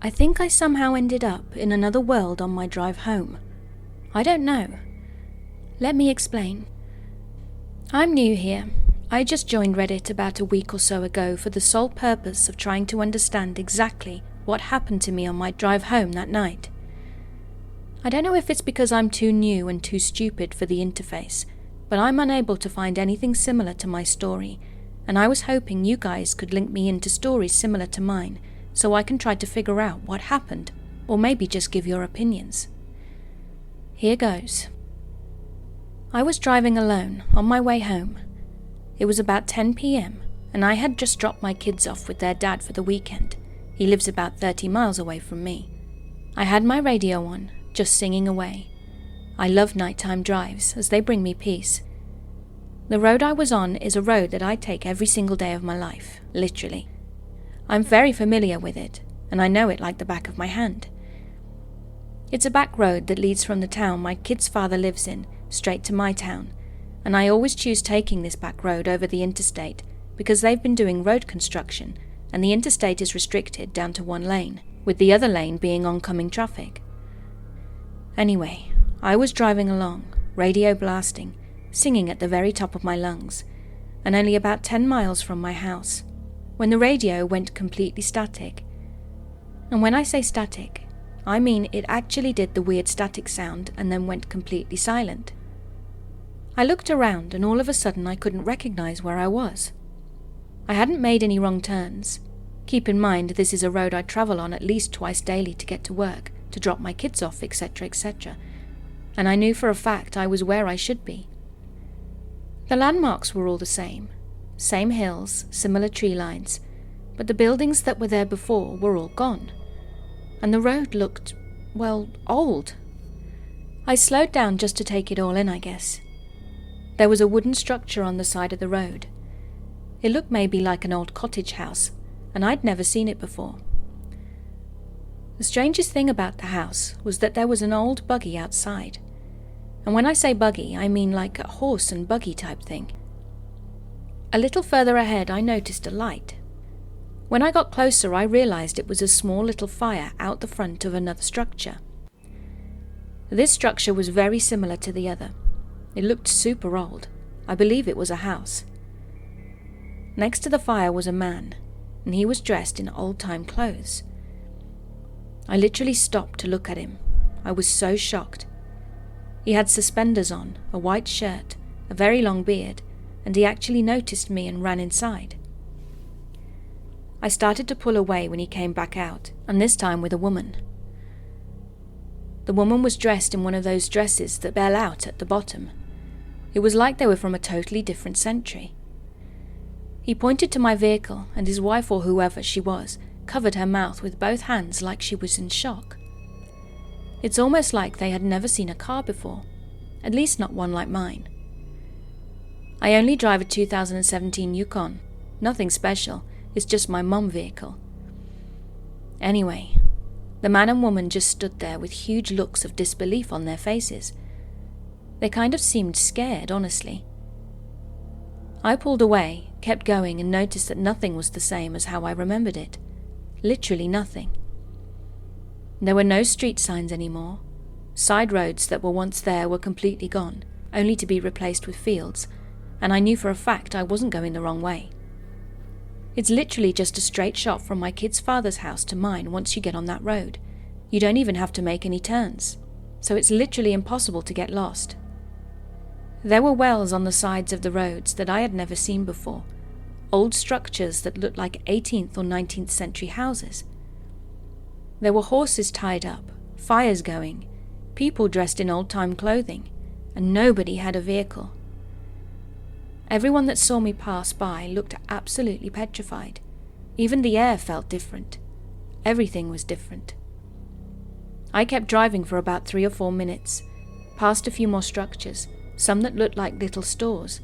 I think I somehow ended up in another world on my drive home. I don't know. Let me explain. I'm new here. I just joined Reddit about a week or so ago for the sole purpose of trying to understand exactly what happened to me on my drive home that night. I don't know if it's because I'm too new and too stupid for the interface, but I'm unable to find anything similar to my story, and I was hoping you guys could link me into stories similar to mine, so I can try to figure out what happened, or maybe just give your opinions. Here goes. I was driving alone on my way home. It was about 10 p.m, and I had just dropped my kids off with their dad for the weekend. He lives about 30 miles away from me. I had my radio on, just singing away. I love nighttime drives, as they bring me peace. The road I was on is a road that I take every single day of my life, literally. I'm very familiar with it, and I know it like the back of my hand. It's a back road that leads from the town my kid's father lives in, straight to my town, and I always choose taking this back road over the interstate because they've been doing road construction, and the interstate is restricted down to one lane, with the other lane being oncoming traffic. Anyway, I was driving along, radio blasting, singing at the very top of my lungs, and only about 10 miles from my house, when the radio went completely static. And when I say static, I mean it actually did the weird static sound and then went completely silent. I looked around and all of a sudden I couldn't recognize where I was. I hadn't made any wrong turns. Keep in mind this is a road I travel on at least twice daily to get to work, to drop my kids off, etc., etc. And I knew for a fact I was where I should be. The landmarks were all the same hills, similar tree lines, but the buildings that were there before were all gone. And the road looked, well, old. I slowed down just to take it all in, I guess. There was a wooden structure on the side of the road. It looked maybe like an old cottage house, and I'd never seen it before. The strangest thing about the house was that there was an old buggy outside. And when I say buggy, I mean like a horse and buggy type thing. A little further ahead I noticed a light. When I got closer I realized it was a small little fire out the front of another structure. This structure was very similar to the other. It looked super old. I believe it was a house. Next to the fire was a man, and he was dressed in old-time clothes. I literally stopped to look at him. I was so shocked. He had suspenders on, a white shirt, a very long beard, and he actually noticed me and ran inside. I started to pull away when he came back out, and this time with a woman. The woman was dressed in one of those dresses that bail out at the bottom. It was like they were from a totally different century. He pointed to my vehicle, and his wife or whoever she was covered her mouth with both hands like she was in shock. It's almost like they had never seen a car before, at least not one like mine. I only drive a 2017 Yukon, nothing special, it's just my mum vehicle. Anyway, the man and woman just stood there with huge looks of disbelief on their faces. They kind of seemed scared, honestly. I pulled away, kept going, and noticed that nothing was the same as how I remembered it. Literally nothing. There were no street signs anymore. Side roads that were once there were completely gone, only to be replaced with fields, and I knew for a fact I wasn't going the wrong way. It's literally just a straight shot from my kid's father's house to mine once you get on that road. You don't even have to make any turns, so it's literally impossible to get lost. There were wells on the sides of the roads that I had never seen before, old structures that looked like 18th or 19th century houses. There were horses tied up, fires going, people dressed in old-time clothing, and nobody had a vehicle. Everyone that saw me pass by looked absolutely petrified. Even the air felt different. Everything was different. I kept driving for about 3 or 4 minutes, past a few more structures, some that looked like little stores,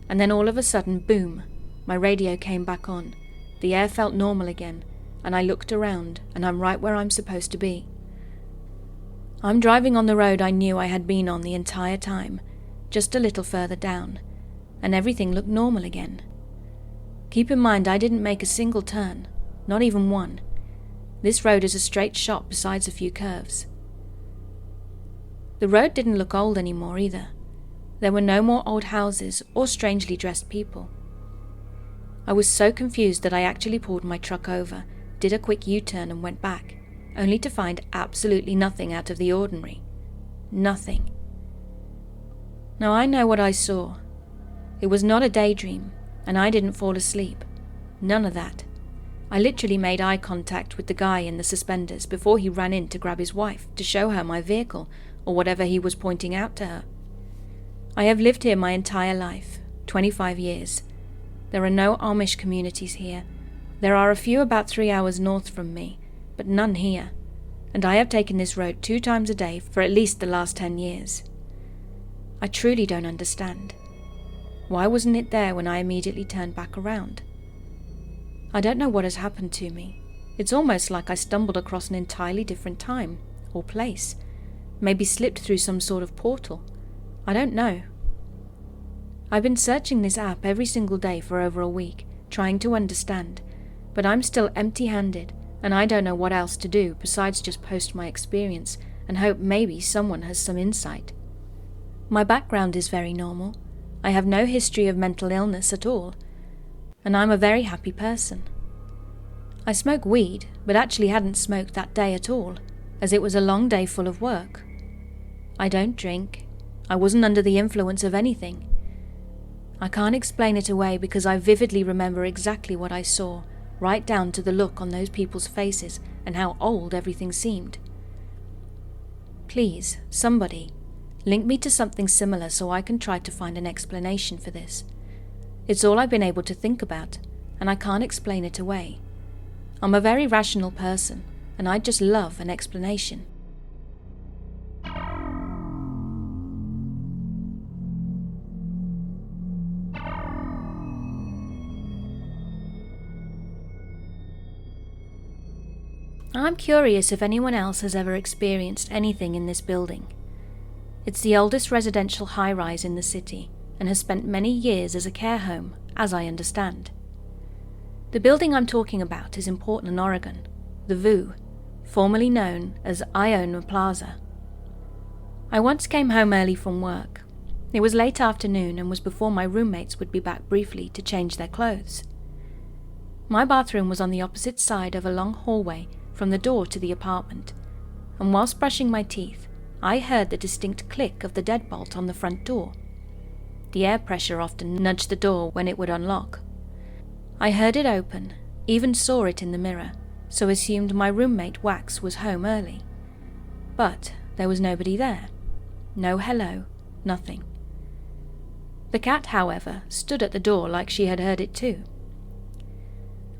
and then all of a sudden, boom, my radio came back on. The air felt normal again, and I looked around, and I'm right where I'm supposed to be. I'm driving on the road I knew I had been on the entire time, just a little further down, and everything looked normal again. Keep in mind I didn't make a single turn, not even one. This road is a straight shot besides a few curves. The road didn't look old anymore either. There were no more old houses or strangely dressed people. I was so confused that I actually pulled my truck over, did a quick U-turn and went back, only to find absolutely nothing out of the ordinary. Nothing. Now I know what I saw. It was not a daydream, and I didn't fall asleep. None of that. I literally made eye contact with the guy in the suspenders before he ran in to grab his wife to show her my vehicle or whatever he was pointing out to her. I have lived here my entire life, 25 years. There are no Amish communities here. There are a few about 3 hours north from me, but none here. And I have taken this road 2 times a day for at least the last 10 years. I truly don't understand. Why wasn't it there when I immediately turned back around? I don't know what has happened to me. It's almost like I stumbled across an entirely different time or place. Maybe slipped through some sort of portal. I don't know. I've been searching this app every single day for over a week, trying to understand, but I'm still empty-handed, and I don't know what else to do besides just post my experience and hope maybe someone has some insight. My background is very normal. I have no history of mental illness at all, and I'm a very happy person. I smoke weed, but actually hadn't smoked that day at all, as it was a long day full of work. I don't drink. I wasn't under the influence of anything. I can't explain it away because I vividly remember exactly what I saw, right down to the look on those people's faces and how old everything seemed. Please, somebody, link me to something similar so I can try to find an explanation for this. It's all I've been able to think about, and I can't explain it away. I'm a very rational person, and I'd just love an explanation. I'm curious if anyone else has ever experienced anything in this building. It's the oldest residential high-rise in the city and has spent many years as a care home, as I understand. The building I'm talking about is in Portland, Oregon, the VU, formerly known as Ione Plaza. I once came home early from work. It was late afternoon and was before my roommates would be back briefly to change their clothes. My bathroom was on the opposite side of a long hallway from the door to the apartment, and whilst brushing my teeth, I heard the distinct click of the deadbolt on the front door. The air pressure often nudged the door when it would unlock. I heard it open, even saw it in the mirror, so assumed my roommate Wax was home early. But there was nobody there. No hello, nothing. The cat, however, stood at the door like she had heard it too.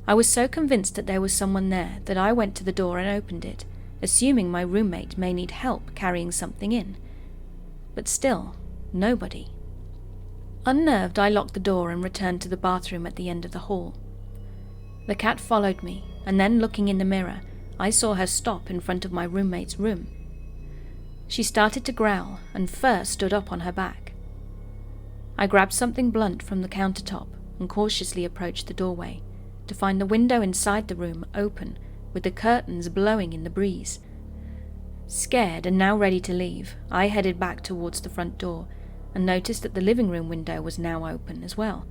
I was so convinced that there was someone there that I went to the door and opened it, assuming my roommate may need help carrying something in. But still, nobody. Unnerved, I locked the door and returned to the bathroom at the end of the hall. The cat followed me, and then looking in the mirror, I saw her stop in front of my roommate's room. She started to growl and first stood up on her back. I grabbed something blunt from the countertop and cautiously approached the doorway, to find the window inside the room open, with the curtains blowing in the breeze. Scared and now ready to leave, I headed back towards the front door and noticed that the living room window was now open as well.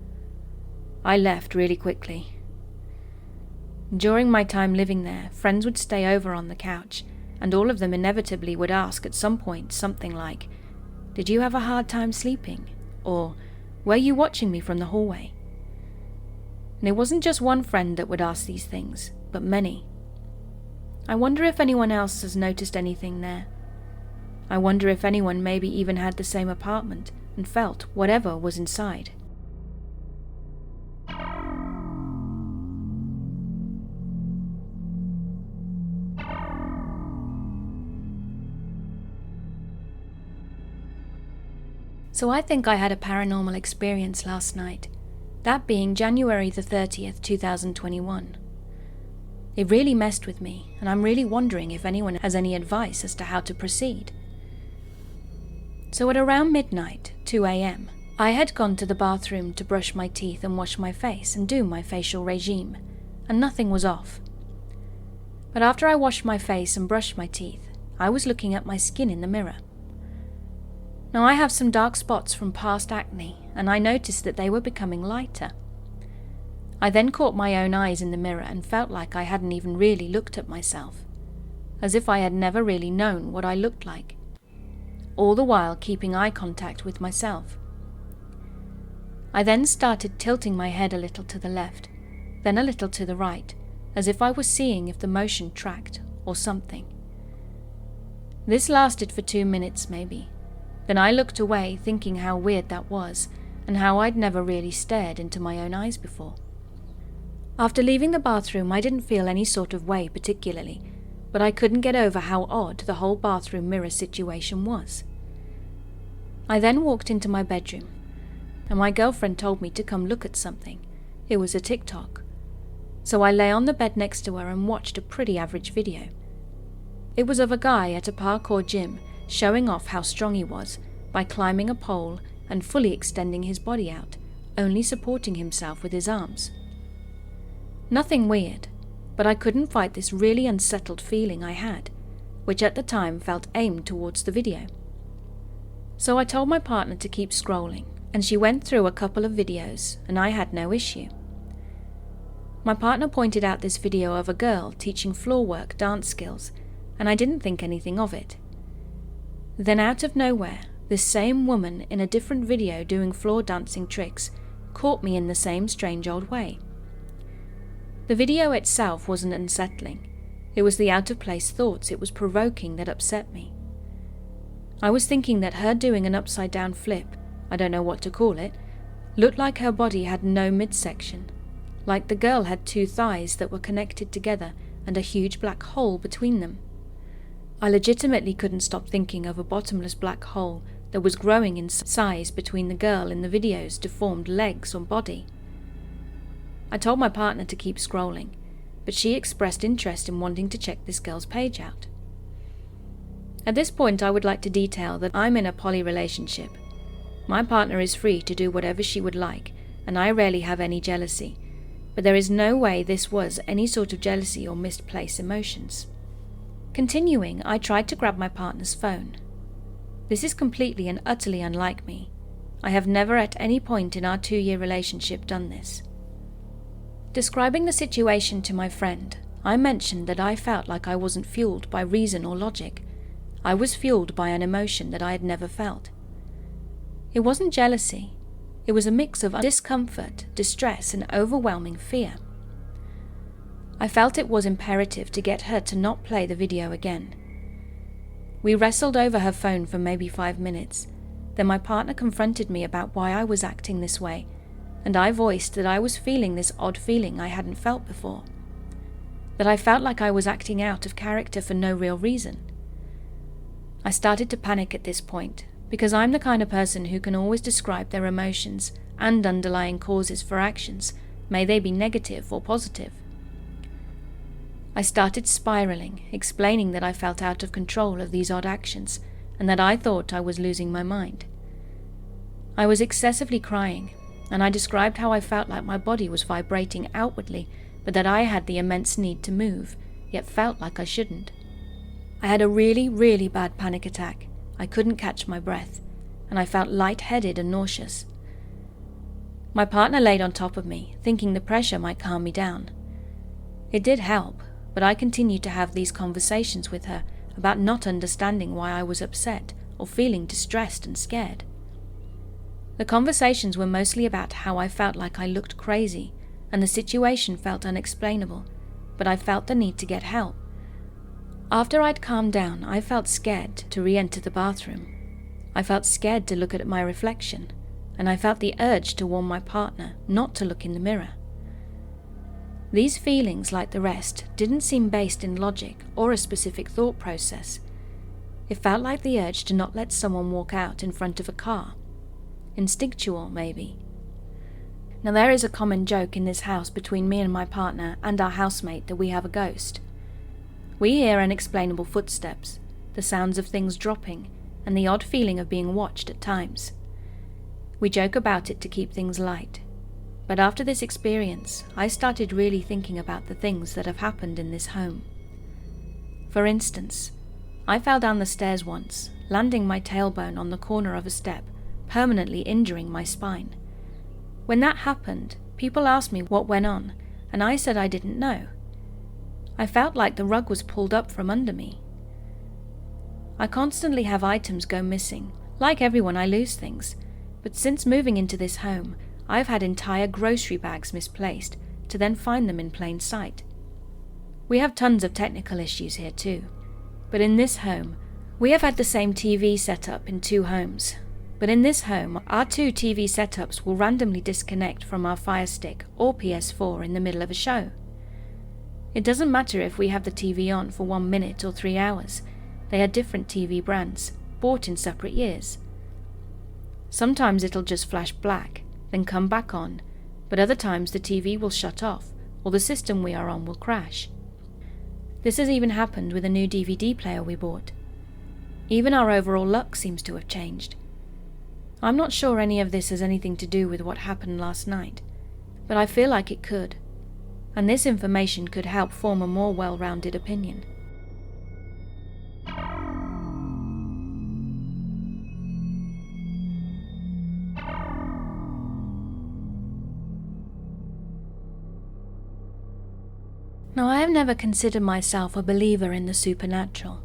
I left really quickly. During my time living there, friends would stay over on the couch, and all of them inevitably would ask at some point something like, "Did you have a hard time sleeping?" or "Were you watching me from the hallway?" And it wasn't just one friend that would ask these things, but many. I wonder if anyone else has noticed anything there. I wonder if anyone maybe even had the same apartment and felt whatever was inside. So I think I had a paranormal experience last night, that being January the 30th, 2021. It really messed with me, and I'm really wondering if anyone has any advice as to how to proceed. So at around midnight, 2 a.m., I had gone to the bathroom to brush my teeth and wash my face and do my facial regime, and nothing was off. But after I washed my face and brushed my teeth, I was looking at my skin in the mirror. Now I have some dark spots from past acne, and I noticed that they were becoming lighter. I then caught my own eyes in the mirror and felt like I hadn't even really looked at myself, as if I had never really known what I looked like, all the while keeping eye contact with myself. I then started tilting my head a little to the left, then a little to the right, as if I was seeing if the motion tracked or something. This lasted for 2 minutes maybe. Then I looked away, thinking how weird that was, and how I'd never really stared into my own eyes before. After leaving the bathroom, I didn't feel any sort of way particularly, but I couldn't get over how odd the whole bathroom mirror situation was. I then walked into my bedroom, and my girlfriend told me to come look at something. It was a TikTok. So I lay on the bed next to her and watched a pretty average video. It was of a guy at a parkour gym showing off how strong he was by climbing a pole and fully extending his body out, only supporting himself with his arms. Nothing weird, but I couldn't fight this really unsettled feeling I had, which at the time felt aimed towards the video. So I told my partner to keep scrolling, and she went through a couple of videos, and I had no issue. My partner pointed out this video of a girl teaching floor work dance skills, and I didn't think anything of it. Then out of nowhere, this same woman in a different video doing floor dancing tricks caught me in the same strange old way. The video itself wasn't unsettling. It was the out-of-place thoughts it was provoking that upset me. I was thinking that her doing an upside-down flip, I don't know what to call it, looked like her body had no midsection, like the girl had 2 thighs that were connected together and a huge black hole between them. I legitimately couldn't stop thinking of a bottomless black hole that was growing in size between the girl in the video's deformed legs or body. I told my partner to keep scrolling, but she expressed interest in wanting to check this girl's page out. At this point, I would like to detail that I'm in a poly relationship. My partner is free to do whatever she would like, and I rarely have any jealousy, but there is no way this was any sort of jealousy or misplaced emotions. Continuing, I tried to grab my partner's phone. This is completely and utterly unlike me. I have never at any point in our 2-year relationship done this. Describing the situation to my friend, I mentioned that I felt like I wasn't fueled by reason or logic. I was fueled by an emotion that I had never felt. It wasn't jealousy. It was a mix of discomfort, distress, and overwhelming fear. I felt it was imperative to get her to not play the video again. We wrestled over her phone for maybe 5 minutes. Then my partner confronted me about why I was acting this way, and I voiced that I was feeling this odd feeling I hadn't felt before. That I felt like I was acting out of character for no real reason. I started to panic at this point, because I'm the kind of person who can always describe their emotions and underlying causes for actions, may they be negative or positive. I started spiraling, explaining that I felt out of control of these odd actions, and that I thought I was losing my mind. I was excessively crying, and I described how I felt like my body was vibrating outwardly, but that I had the immense need to move, yet felt like I shouldn't. I had a really, really bad panic attack. I couldn't catch my breath, and I felt lightheaded and nauseous. My partner laid on top of me, thinking the pressure might calm me down. It did help, but I continued to have these conversations with her about not understanding why I was upset or feeling distressed and scared. The conversations were mostly about how I felt like I looked crazy, and the situation felt unexplainable, but I felt the need to get help. After I'd calmed down, I felt scared to re-enter the bathroom. I felt scared to look at my reflection, and I felt the urge to warn my partner not to look in the mirror. These feelings, like the rest, didn't seem based in logic or a specific thought process. It felt like the urge to not let someone walk out in front of a car. Instinctual, maybe. Now there is a common joke in this house between me and my partner and our housemate that we have a ghost. We hear unexplainable footsteps, the sounds of things dropping, and the odd feeling of being watched at times. We joke about it to keep things light. But after this experience, I started really thinking about the things that have happened in this home. For instance, I fell down the stairs once, landing my tailbone on the corner of a step, permanently injuring my spine. When that happened, people asked me what went on, and I said I didn't know. I felt like the rug was pulled up from under me. I constantly have items go missing. Like everyone, I lose things. But since moving into this home, I've had entire grocery bags misplaced, to then find them in plain sight. We have tons of technical issues here too. But in this home, we have had the same TV setup in 2 homes. But in this home, our 2 TV setups will randomly disconnect from our Fire Stick or PS4 in the middle of a show. It doesn't matter if we have the TV on for 1 minute or 3 hours. They are different TV brands, bought in separate years. Sometimes it'll just flash black, then come back on, but other times the TV will shut off, or the system we are on will crash. This has even happened with a new DVD player we bought. Even our overall luck seems to have changed. I'm not sure any of this has anything to do with what happened last night, but I feel like it could, and this information could help form a more well-rounded opinion. Now, I have never considered myself a believer in the supernatural,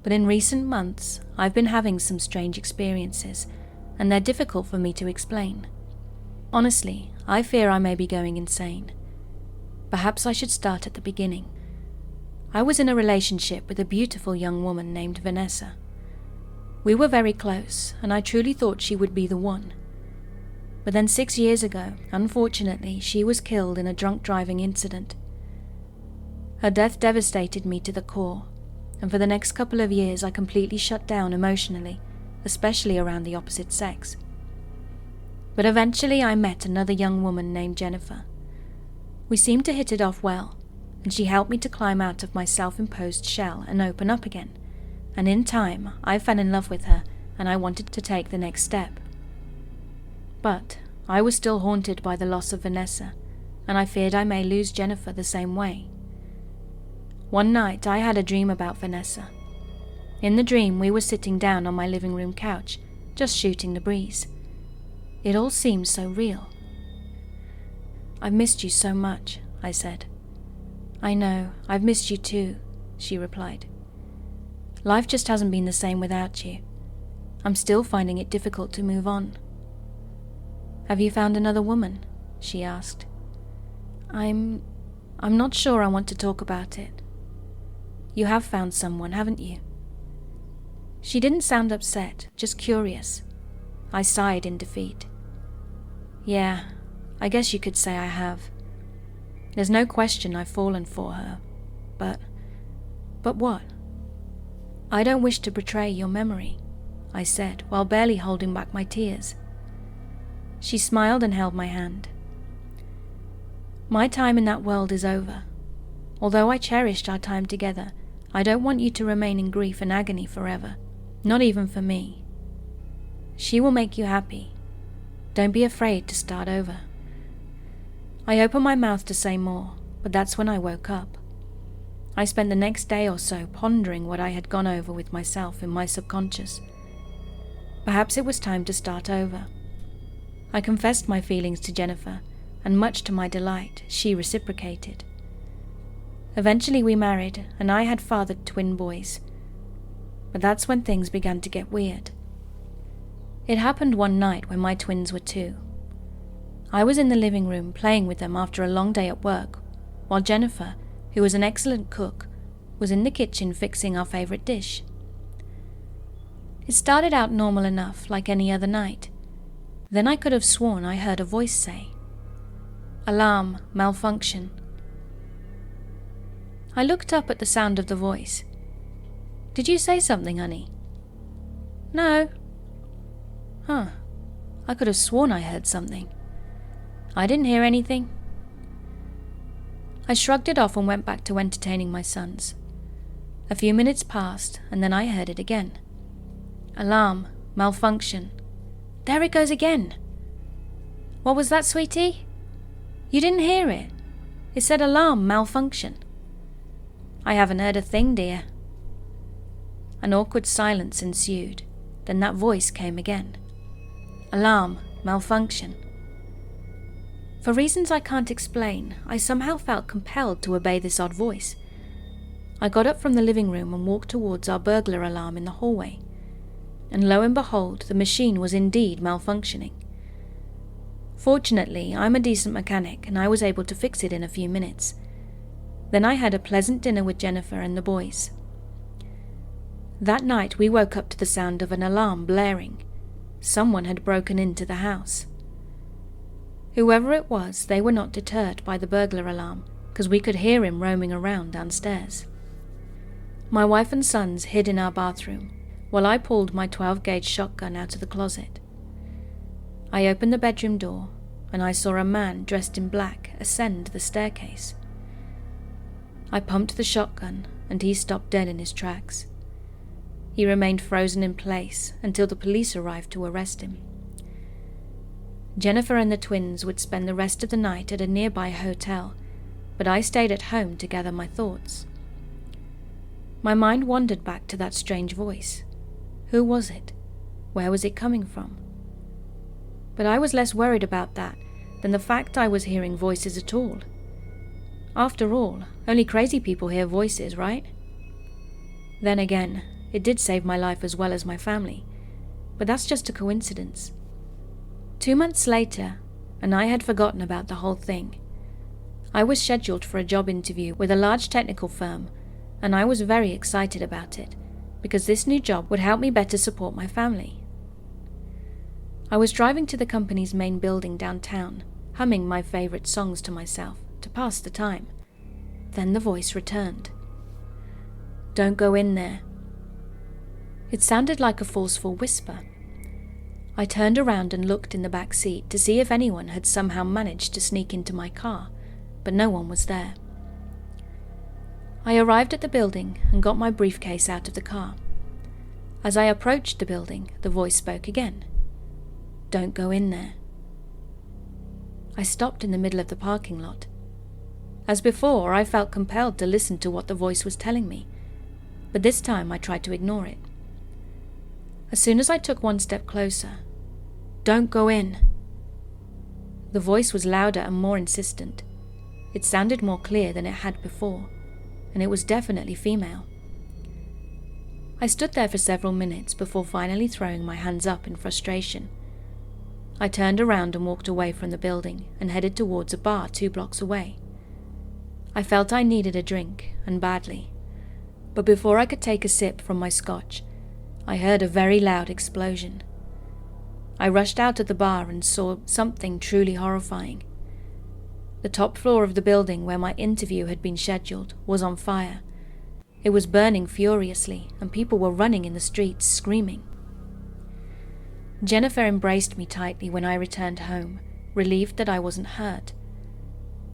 but in recent months, I've been having some strange experiences, and they're difficult for me to explain. Honestly, I fear I may be going insane. Perhaps I should start at the beginning. I was in a relationship with a beautiful young woman named Vanessa. We were very close, and I truly thought she would be the one. But then 6 years ago, unfortunately, she was killed in a drunk driving incident. Her death devastated me to the core, and for the next couple of years I completely shut down emotionally, especially around the opposite sex. But eventually I met another young woman named Jennifer. We seemed to hit it off well, and she helped me to climb out of my self-imposed shell and open up again, and in time I fell in love with her and I wanted to take the next step. But I was still haunted by the loss of Vanessa, and I feared I may lose Jennifer the same way. One night I had a dream about Vanessa. In the dream we were sitting down on my living room couch, just shooting the breeze. It all seemed so real. "I've missed you so much," I said. "I know, I've missed you too," she replied. "Life just hasn't been the same without you. I'm still finding it difficult to move on." "Have you found another woman?" she asked. I'm not sure I want to talk about it." "You have found someone, haven't you?" She didn't sound upset, just curious. I sighed in defeat. "Yeah, I guess you could say I have. There's no question I've fallen for her, but what?" "I don't wish to betray your memory," I said, while barely holding back my tears. She smiled and held my hand. "My time in that world is over. Although I cherished our time together, I don't want you to remain in grief and agony forever, not even for me. She will make you happy. Don't be afraid to start over." I opened my mouth to say more, but that's when I woke up. I spent the next day or so pondering what I had gone over with myself in my subconscious. Perhaps it was time to start over. I confessed my feelings to Jennifer, and much to my delight, she reciprocated. Eventually we married, and I had fathered twin boys. But that's when things began to get weird. It happened one night when my twins were 2. I was in the living room playing with them after a long day at work, while Jennifer, who was an excellent cook, was in the kitchen fixing our favorite dish. It started out normal enough, like any other night. Then I could have sworn I heard a voice say, "Alarm, malfunction." I looked up at the sound of the voice. "Did you say something, honey?" "No." "Huh. I could have sworn I heard something." "I didn't hear anything." I shrugged it off and went back to entertaining my sons. A few minutes passed, and then I heard it again. "Alarm, malfunction." There it goes again. "What was that, sweetie?" "You didn't hear it. It said alarm, malfunction." "I haven't heard a thing, dear," An awkward silence ensued. Then that voice came again. Alarm, malfunction. For reasons I can't explain, I somehow felt compelled to obey this odd voice. I got up from the living room and walked towards our burglar alarm in the hallway. And lo and behold, the machine was indeed malfunctioning. Fortunately, I'm a decent mechanic and I was able to fix it in a few minutes. Then I had a pleasant dinner with Jennifer and the boys. That night we woke up to the sound of an alarm blaring. Someone had broken into the house. Whoever it was, they were not deterred by the burglar alarm, because we could hear him roaming around downstairs. My wife and sons hid in our bathroom, while I pulled my 12-gauge shotgun out of the closet. I opened the bedroom door, and I saw a man dressed in black ascend the staircase. I pumped the shotgun, and he stopped dead in his tracks. He remained frozen in place until the police arrived to arrest him. Jennifer and the twins would spend the rest of the night at a nearby hotel, but I stayed at home to gather my thoughts. My mind wandered back to that strange voice. Who was it? Where was it coming from? But I was less worried about that than the fact I was hearing voices at all. After all, only crazy people hear voices, right? Then again, it did save my life as well as my family, but that's just a coincidence. 2 months later, and I had forgotten about the whole thing. I was scheduled for a job interview with a large technical firm, and I was very excited about it, because this new job would help me better support my family. I was driving to the company's main building downtown, humming my favorite songs to myself to pass the time. Then the voice returned. Don't go in there. It sounded like a forceful whisper. I turned around and looked in the back seat to see if anyone had somehow managed to sneak into my car, but no one was there. I arrived at the building and got my briefcase out of the car. As I approached the building, the voice spoke again. Don't go in there. I stopped in the middle of the parking lot. As before, I felt compelled to listen to what the voice was telling me, but this time I tried to ignore it. As soon as I took one step closer, don't go in. The voice was louder and more insistent. It sounded more clear than it had before, and it was definitely female. I stood there for several minutes before finally throwing my hands up in frustration. I turned around and walked away from the building and headed towards a bar 2 blocks away. I felt I needed a drink, and badly, but before I could take a sip from my scotch, I heard a very loud explosion. I rushed out of the bar and saw something truly horrifying. The top floor of the building where my interview had been scheduled was on fire. It was burning furiously, and people were running in the streets, screaming. Jennifer embraced me tightly when I returned home, relieved that I wasn't hurt.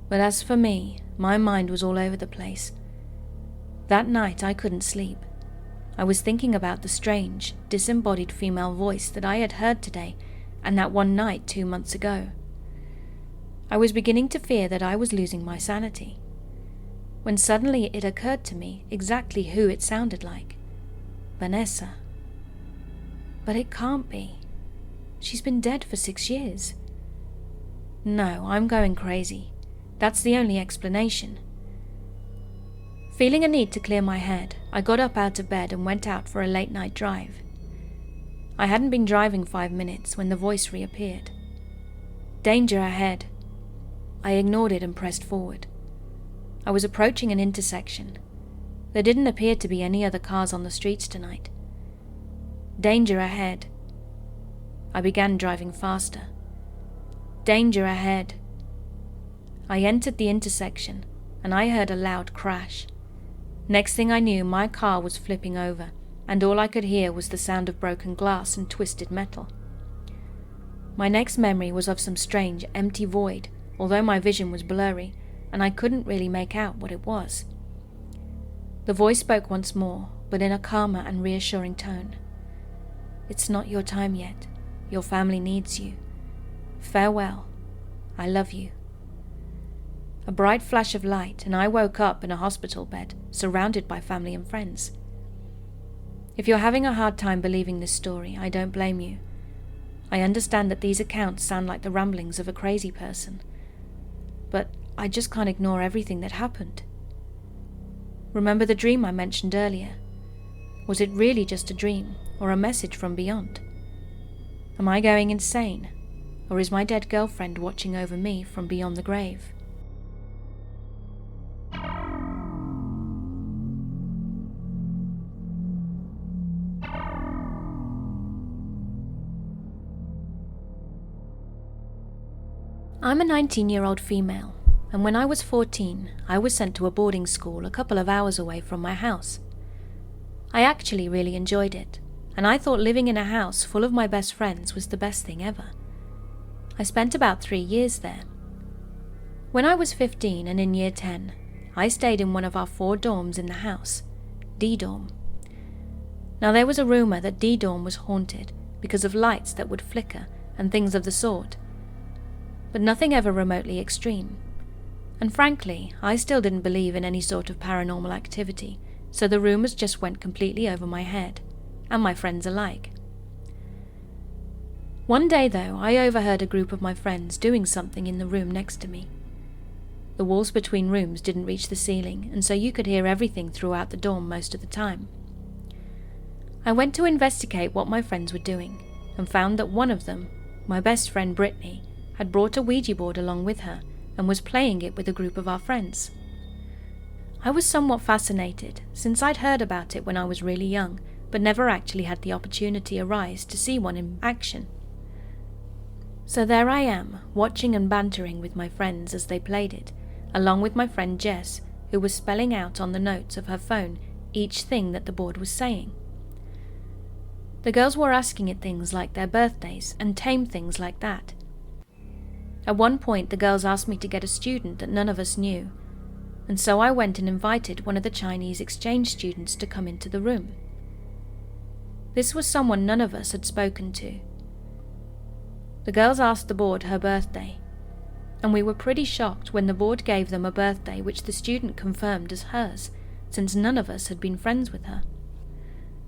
But as for me, my mind was all over the place. That night I couldn't sleep. I was thinking about the strange, disembodied female voice that I had heard today and that one night 2 months ago. I was beginning to fear that I was losing my sanity, when suddenly it occurred to me exactly who it sounded like. Vanessa. But it can't be. She's been dead for 6 years. No, I'm going crazy. That's the only explanation. Feeling a need to clear my head, I got up out of bed and went out for a late-night drive. I hadn't been driving 5 minutes when the voice reappeared. Danger ahead. I ignored it and pressed forward. I was approaching an intersection. There didn't appear to be any other cars on the streets tonight. Danger ahead. I began driving faster. Danger ahead. I entered the intersection, and I heard a loud crash. Next thing I knew, my car was flipping over, and all I could hear was the sound of broken glass and twisted metal. My next memory was of some strange, empty void, although my vision was blurry, and I couldn't really make out what it was. The voice spoke once more, but in a calmer and reassuring tone. It's not your time yet. Your family needs you. Farewell. I love you. A bright flash of light, and I woke up in a hospital bed, surrounded by family and friends. If you're having a hard time believing this story, I don't blame you. I understand that these accounts sound like the ramblings of a crazy person, but I just can't ignore everything that happened. Remember the dream I mentioned earlier? Was it really just a dream, or a message from beyond? Am I going insane, or is my dead girlfriend watching over me from beyond the grave? I'm a 19-year-old female, and when I was 14, I was sent to a boarding school a couple of hours away from my house. I actually really enjoyed it, and I thought living in a house full of my best friends was the best thing ever. I spent about 3 years there. When I was 15 and in year 10, I stayed in one of our 4 dorms in the house, D dorm. Now there was a rumour that D dorm was haunted because of lights that would flicker and things of the sort, but nothing ever remotely extreme. And frankly, I still didn't believe in any sort of paranormal activity, so the rumours just went completely over my head, and my friends alike. One day though, I overheard a group of my friends doing something in the room next to me. The walls between rooms didn't reach the ceiling, and so you could hear everything throughout the dorm most of the time. I went to investigate what my friends were doing, and found that one of them, my best friend Brittany, had brought a Ouija board along with her and was playing it with a group of our friends. I was somewhat fascinated, since I'd heard about it when I was really young, but never actually had the opportunity arise to see one in action. So there I am, watching and bantering with my friends as they played it, along with my friend Jess, who was spelling out on the notes of her phone each thing that the board was saying. The girls were asking it things like their birthdays and tame things like that. At one point, the girls asked me to get a student that none of us knew, and so I went and invited one of the Chinese exchange students to come into the room. This was someone none of us had spoken to. The girls asked the board her birthday, and we were pretty shocked when the board gave them a birthday which the student confirmed as hers, since none of us had been friends with her.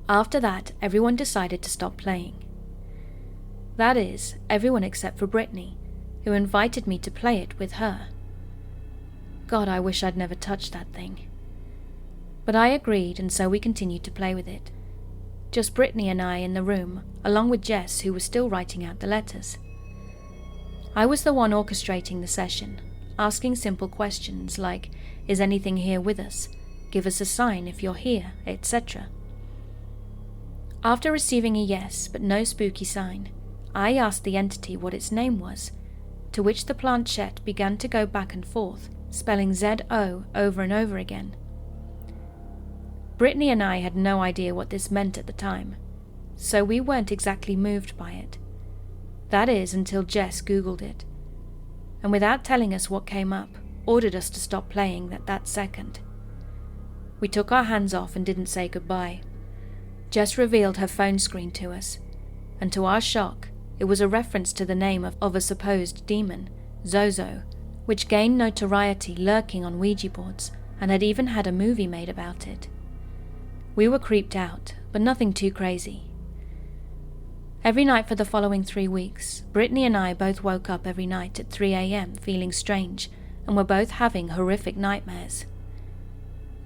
After that, everyone decided to stop playing. That is, everyone except for Brittany, who invited me to play it with her. God, I wish I'd never touched that thing. But I agreed, and so we continued to play with it. Just Brittany and I in the room, along with Jess, who was still writing out the letters. I was the one orchestrating the session, asking simple questions like, "Is anything here with us? Give us a sign if you're here," etc. After receiving a yes, but no spooky sign, I asked the entity what its name was, to which the planchette began to go back and forth, spelling Z-O over and over again. Brittany and I had no idea what this meant at the time, so we weren't exactly moved by it. That is, until Jess Googled it, and without telling us what came up, ordered us to stop playing that second. We took our hands off and didn't say goodbye. Jess revealed her phone screen to us, and to our shock, it was a reference to the name of a supposed demon, Zozo, which gained notoriety lurking on Ouija boards and had even had a movie made about it. We were creeped out, but nothing too crazy. Every night for the following 3 weeks, Brittany and I both woke up every night at 3 a.m. feeling strange, and were both having horrific nightmares.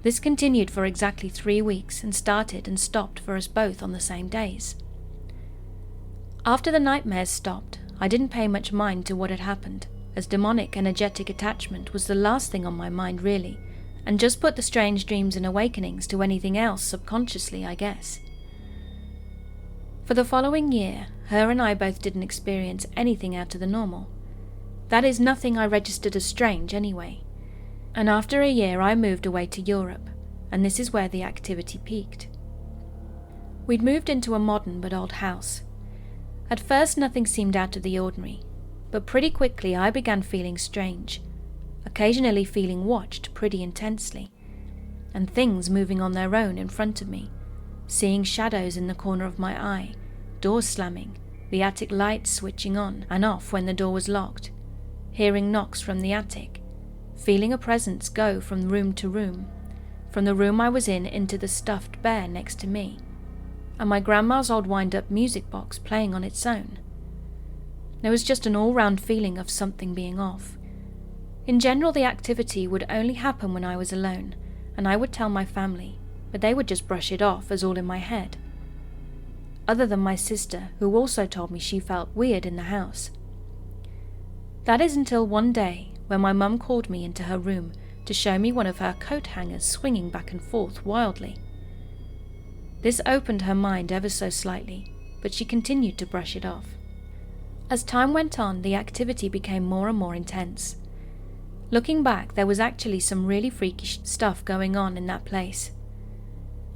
This continued for exactly 3 weeks and started and stopped for us both on the same days. After the nightmares stopped, I didn't pay much mind to what had happened, as demonic energetic attachment was the last thing on my mind really, and just put the strange dreams and awakenings to anything else subconsciously, I guess. For the following year, her and I both didn't experience anything out of the normal. That is, nothing I registered as strange anyway. And after a year I moved away to Europe, and this is where the activity peaked. We'd moved into a modern but old house. At first nothing seemed out of the ordinary, but pretty quickly I began feeling strange, occasionally feeling watched pretty intensely, and things moving on their own in front of me, seeing shadows in the corner of my eye, doors slamming, the attic lights switching on and off when the door was locked, hearing knocks from the attic, feeling a presence go from room to room, from the room I was in into the stuffed bear next to me, and my grandma's old wind-up music box playing on its own. There was just an all-round feeling of something being off. In general, the activity would only happen when I was alone, and I would tell my family, but they would just brush it off as all in my head. Other than my sister, who also told me she felt weird in the house. That is until one day when my mum called me into her room to show me one of her coat hangers swinging back and forth wildly. This opened her mind ever so slightly, but she continued to brush it off. As time went on, the activity became more and more intense. Looking back, there was actually some really freakish stuff going on in that place.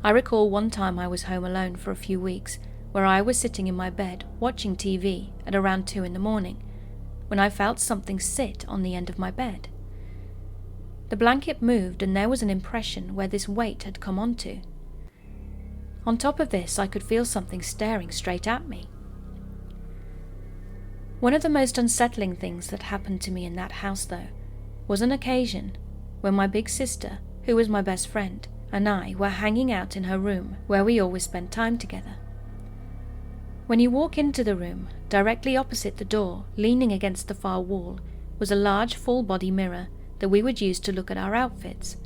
I recall one time I was home alone for a few weeks, where I was sitting in my bed watching TV at around 2 a.m, when I felt something sit on the end of my bed. The blanket moved and there was an impression where this weight had come onto. On top of this, I could feel something staring straight at me. One of the most unsettling things that happened to me in that house, though, was an occasion when my big sister, who was my best friend, and I were hanging out in her room where we always spent time together. When you walk into the room, directly opposite the door, leaning against the far wall, was a large full-body mirror that we would use to look at our outfits,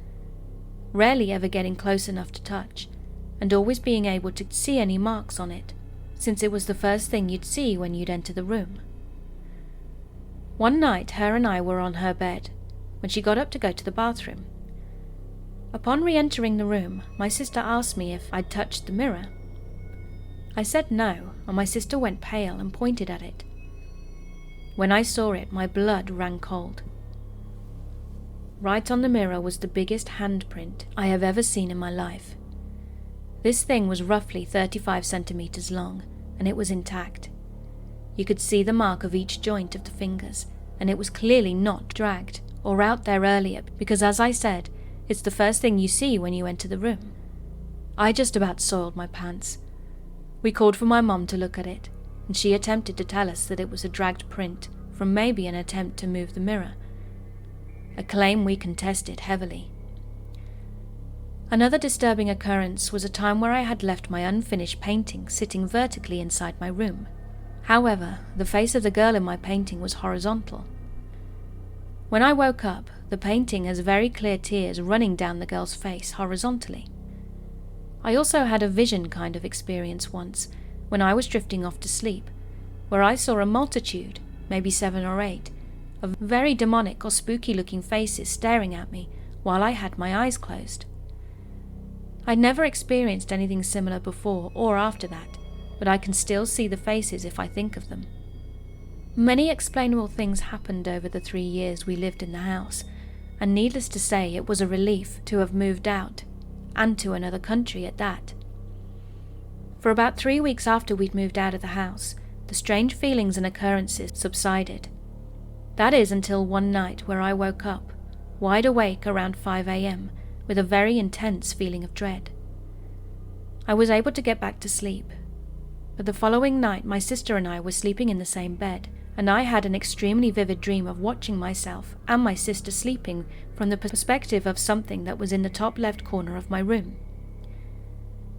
rarely ever getting close enough to touch, and always being able to see any marks on it, since it was the first thing you'd see when you'd enter the room. One night, her and I were on her bed, when she got up to go to the bathroom. Upon re-entering the room, my sister asked me if I'd touched the mirror. I said no, and my sister went pale and pointed at it. When I saw it, my blood ran cold. Right on the mirror was the biggest handprint I have ever seen in my life. This thing was roughly 35 centimeters long, and it was intact. You could see the mark of each joint of the fingers, and it was clearly not dragged or out there earlier because, as I said, it's the first thing you see when you enter the room. I just about soiled my pants. We called for my mum to look at it, and she attempted to tell us that it was a dragged print from maybe an attempt to move the mirror, a claim we contested heavily. Another disturbing occurrence was a time where I had left my unfinished painting sitting vertically inside my room. However, the face of the girl in my painting was horizontal. When I woke up, the painting has very clear tears running down the girl's face horizontally. I also had a vision kind of experience once, when I was drifting off to sleep, where I saw a multitude, maybe 7 or 8, of very demonic or spooky looking faces staring at me while I had my eyes closed. I'd never experienced anything similar before or after that, but I can still see the faces if I think of them. Many explainable things happened over the 3 years we lived in the house, and needless to say, it was a relief to have moved out, and to another country at that. For about 3 weeks after we'd moved out of the house, the strange feelings and occurrences subsided. That is until one night where I woke up, wide awake around 5 a.m, with a very intense feeling of dread. I was able to get back to sleep, but the following night my sister and I were sleeping in the same bed, and I had an extremely vivid dream of watching myself and my sister sleeping from the perspective of something that was in the top left corner of my room.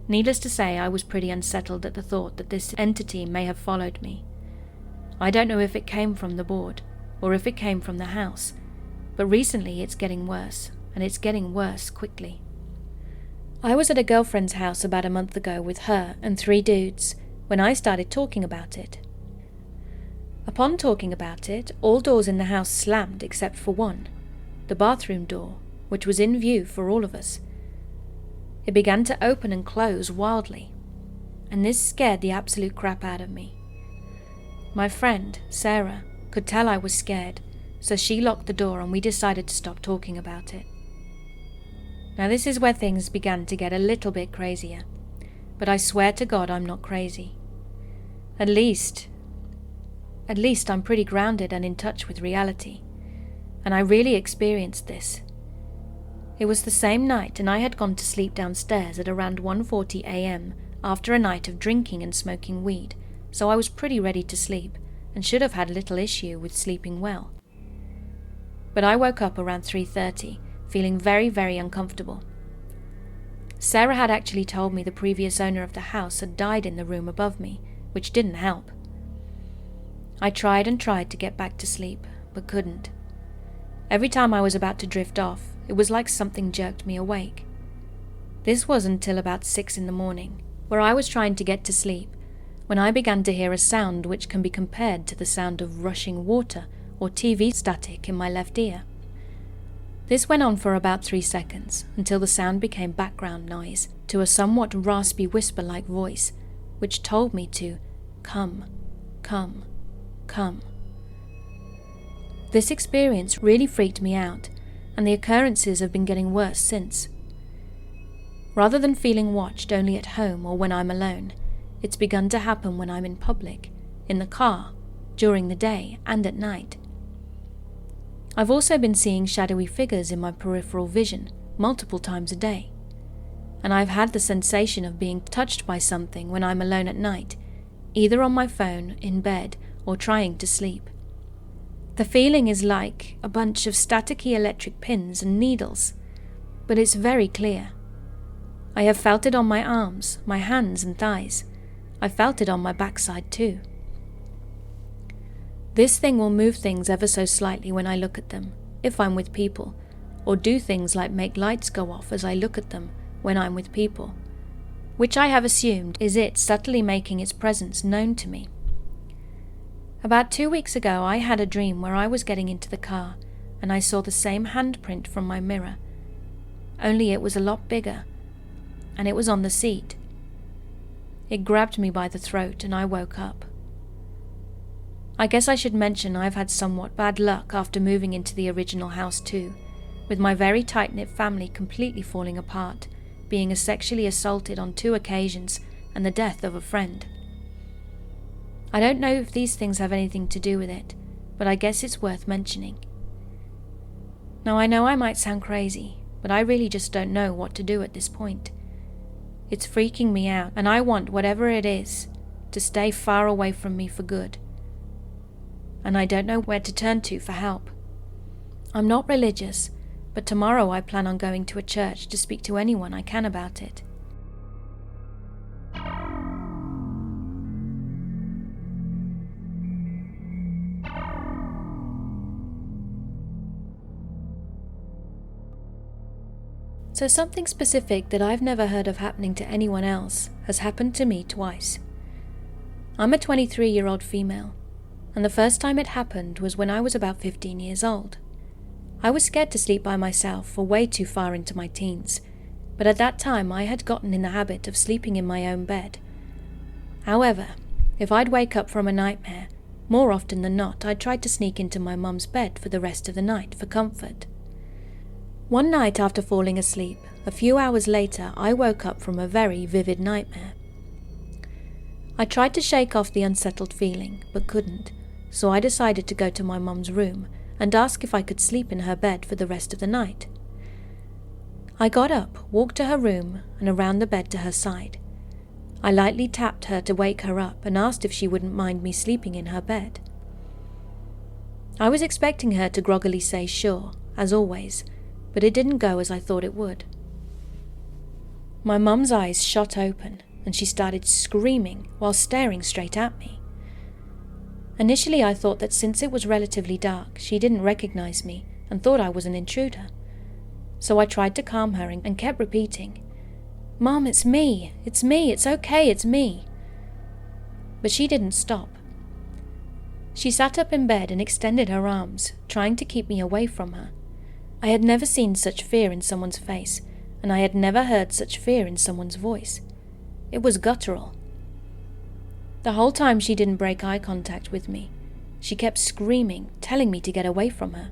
Needless to say, I was pretty unsettled at the thought that this entity may have followed me. I don't know if it came from the board, or if it came from the house, but recently it's getting worse, and it's getting worse quickly. I was at a girlfriend's house about a month ago with her and 3 dudes when I started talking about it. Upon talking about it, all doors in the house slammed except for one, the bathroom door, which was in view for all of us. It began to open and close wildly, and this scared the absolute crap out of me. My friend, Sarah, could tell I was scared, so she locked the door and we decided to stop talking about it. Now this is where things began to get a little bit crazier, but I swear to God I'm not crazy. At least I'm pretty grounded and in touch with reality, and I really experienced this. It was the same night, and I had gone to sleep downstairs at around 1:40 a.m. after a night of drinking and smoking weed, so I was pretty ready to sleep, and should have had little issue with sleeping well. But I woke up around 3:30, feeling very, very uncomfortable. Sarah had actually told me the previous owner of the house had died in the room above me, which didn't help. I tried and tried to get back to sleep, but couldn't. Every time I was about to drift off, it was like something jerked me awake. This was until about 6 in the morning, where I was trying to get to sleep, when I began to hear a sound which can be compared to the sound of rushing water or TV static in my left ear. This went on for about 3 seconds, until the sound became background noise to a somewhat raspy whisper-like voice, which told me to come, come, come. This experience really freaked me out, and the occurrences have been getting worse since. Rather than feeling watched only at home or when I'm alone, it's begun to happen when I'm in public, in the car, during the day, and at night. I've also been seeing shadowy figures in my peripheral vision multiple times a day, and I've had the sensation of being touched by something when I'm alone at night, either on my phone, in bed, or trying to sleep. The feeling is like a bunch of staticky electric pins and needles, but it's very clear. I have felt it on my arms, my hands and thighs. I felt it on my backside too. This thing will move things ever so slightly when I look at them, if I'm with people, or do things like make lights go off as I look at them when I'm with people, which I have assumed is it subtly making its presence known to me. About 2 weeks ago, I had a dream where I was getting into the car and I saw the same handprint from my mirror, only it was a lot bigger, and it was on the seat. It grabbed me by the throat and I woke up. I guess I should mention I've had somewhat bad luck after moving into the original house too, with my very tight-knit family completely falling apart, being sexually assaulted on 2 occasions, and the death of a friend. I don't know if these things have anything to do with it, but I guess it's worth mentioning. Now I know I might sound crazy, but I really just don't know what to do at this point. It's freaking me out, and I want whatever it is to stay far away from me for good. And I don't know where to turn to for help. I'm not religious, but tomorrow I plan on going to a church to speak to anyone I can about it. So something specific that I've never heard of happening to anyone else has happened to me twice. I'm a 23-year-old female, and the first time it happened was when I was about 15 years old. I was scared to sleep by myself for way too far into my teens, but at that time I had gotten in the habit of sleeping in my own bed. However, if I'd wake up from a nightmare, more often than not I'd try to sneak into my mum's bed for the rest of the night for comfort. One night after falling asleep, a few hours later I woke up from a very vivid nightmare. I tried to shake off the unsettled feeling, but couldn't, so I decided to go to my mum's room and ask if I could sleep in her bed for the rest of the night. I got up, walked to her room, and around the bed to her side. I lightly tapped her to wake her up and asked if she wouldn't mind me sleeping in her bed. I was expecting her to groggily say sure, as always, but it didn't go as I thought it would. My mum's eyes shot open, and she started screaming while staring straight at me. Initially I thought that since it was relatively dark, she didn't recognize me and thought I was an intruder. So I tried to calm her and kept repeating, "Mum, it's me, it's okay, it's me." But she didn't stop. She sat up in bed and extended her arms, trying to keep me away from her. I had never seen such fear in someone's face, and I had never heard such fear in someone's voice. It was guttural. The whole time she didn't break eye contact with me. She kept screaming, telling me to get away from her.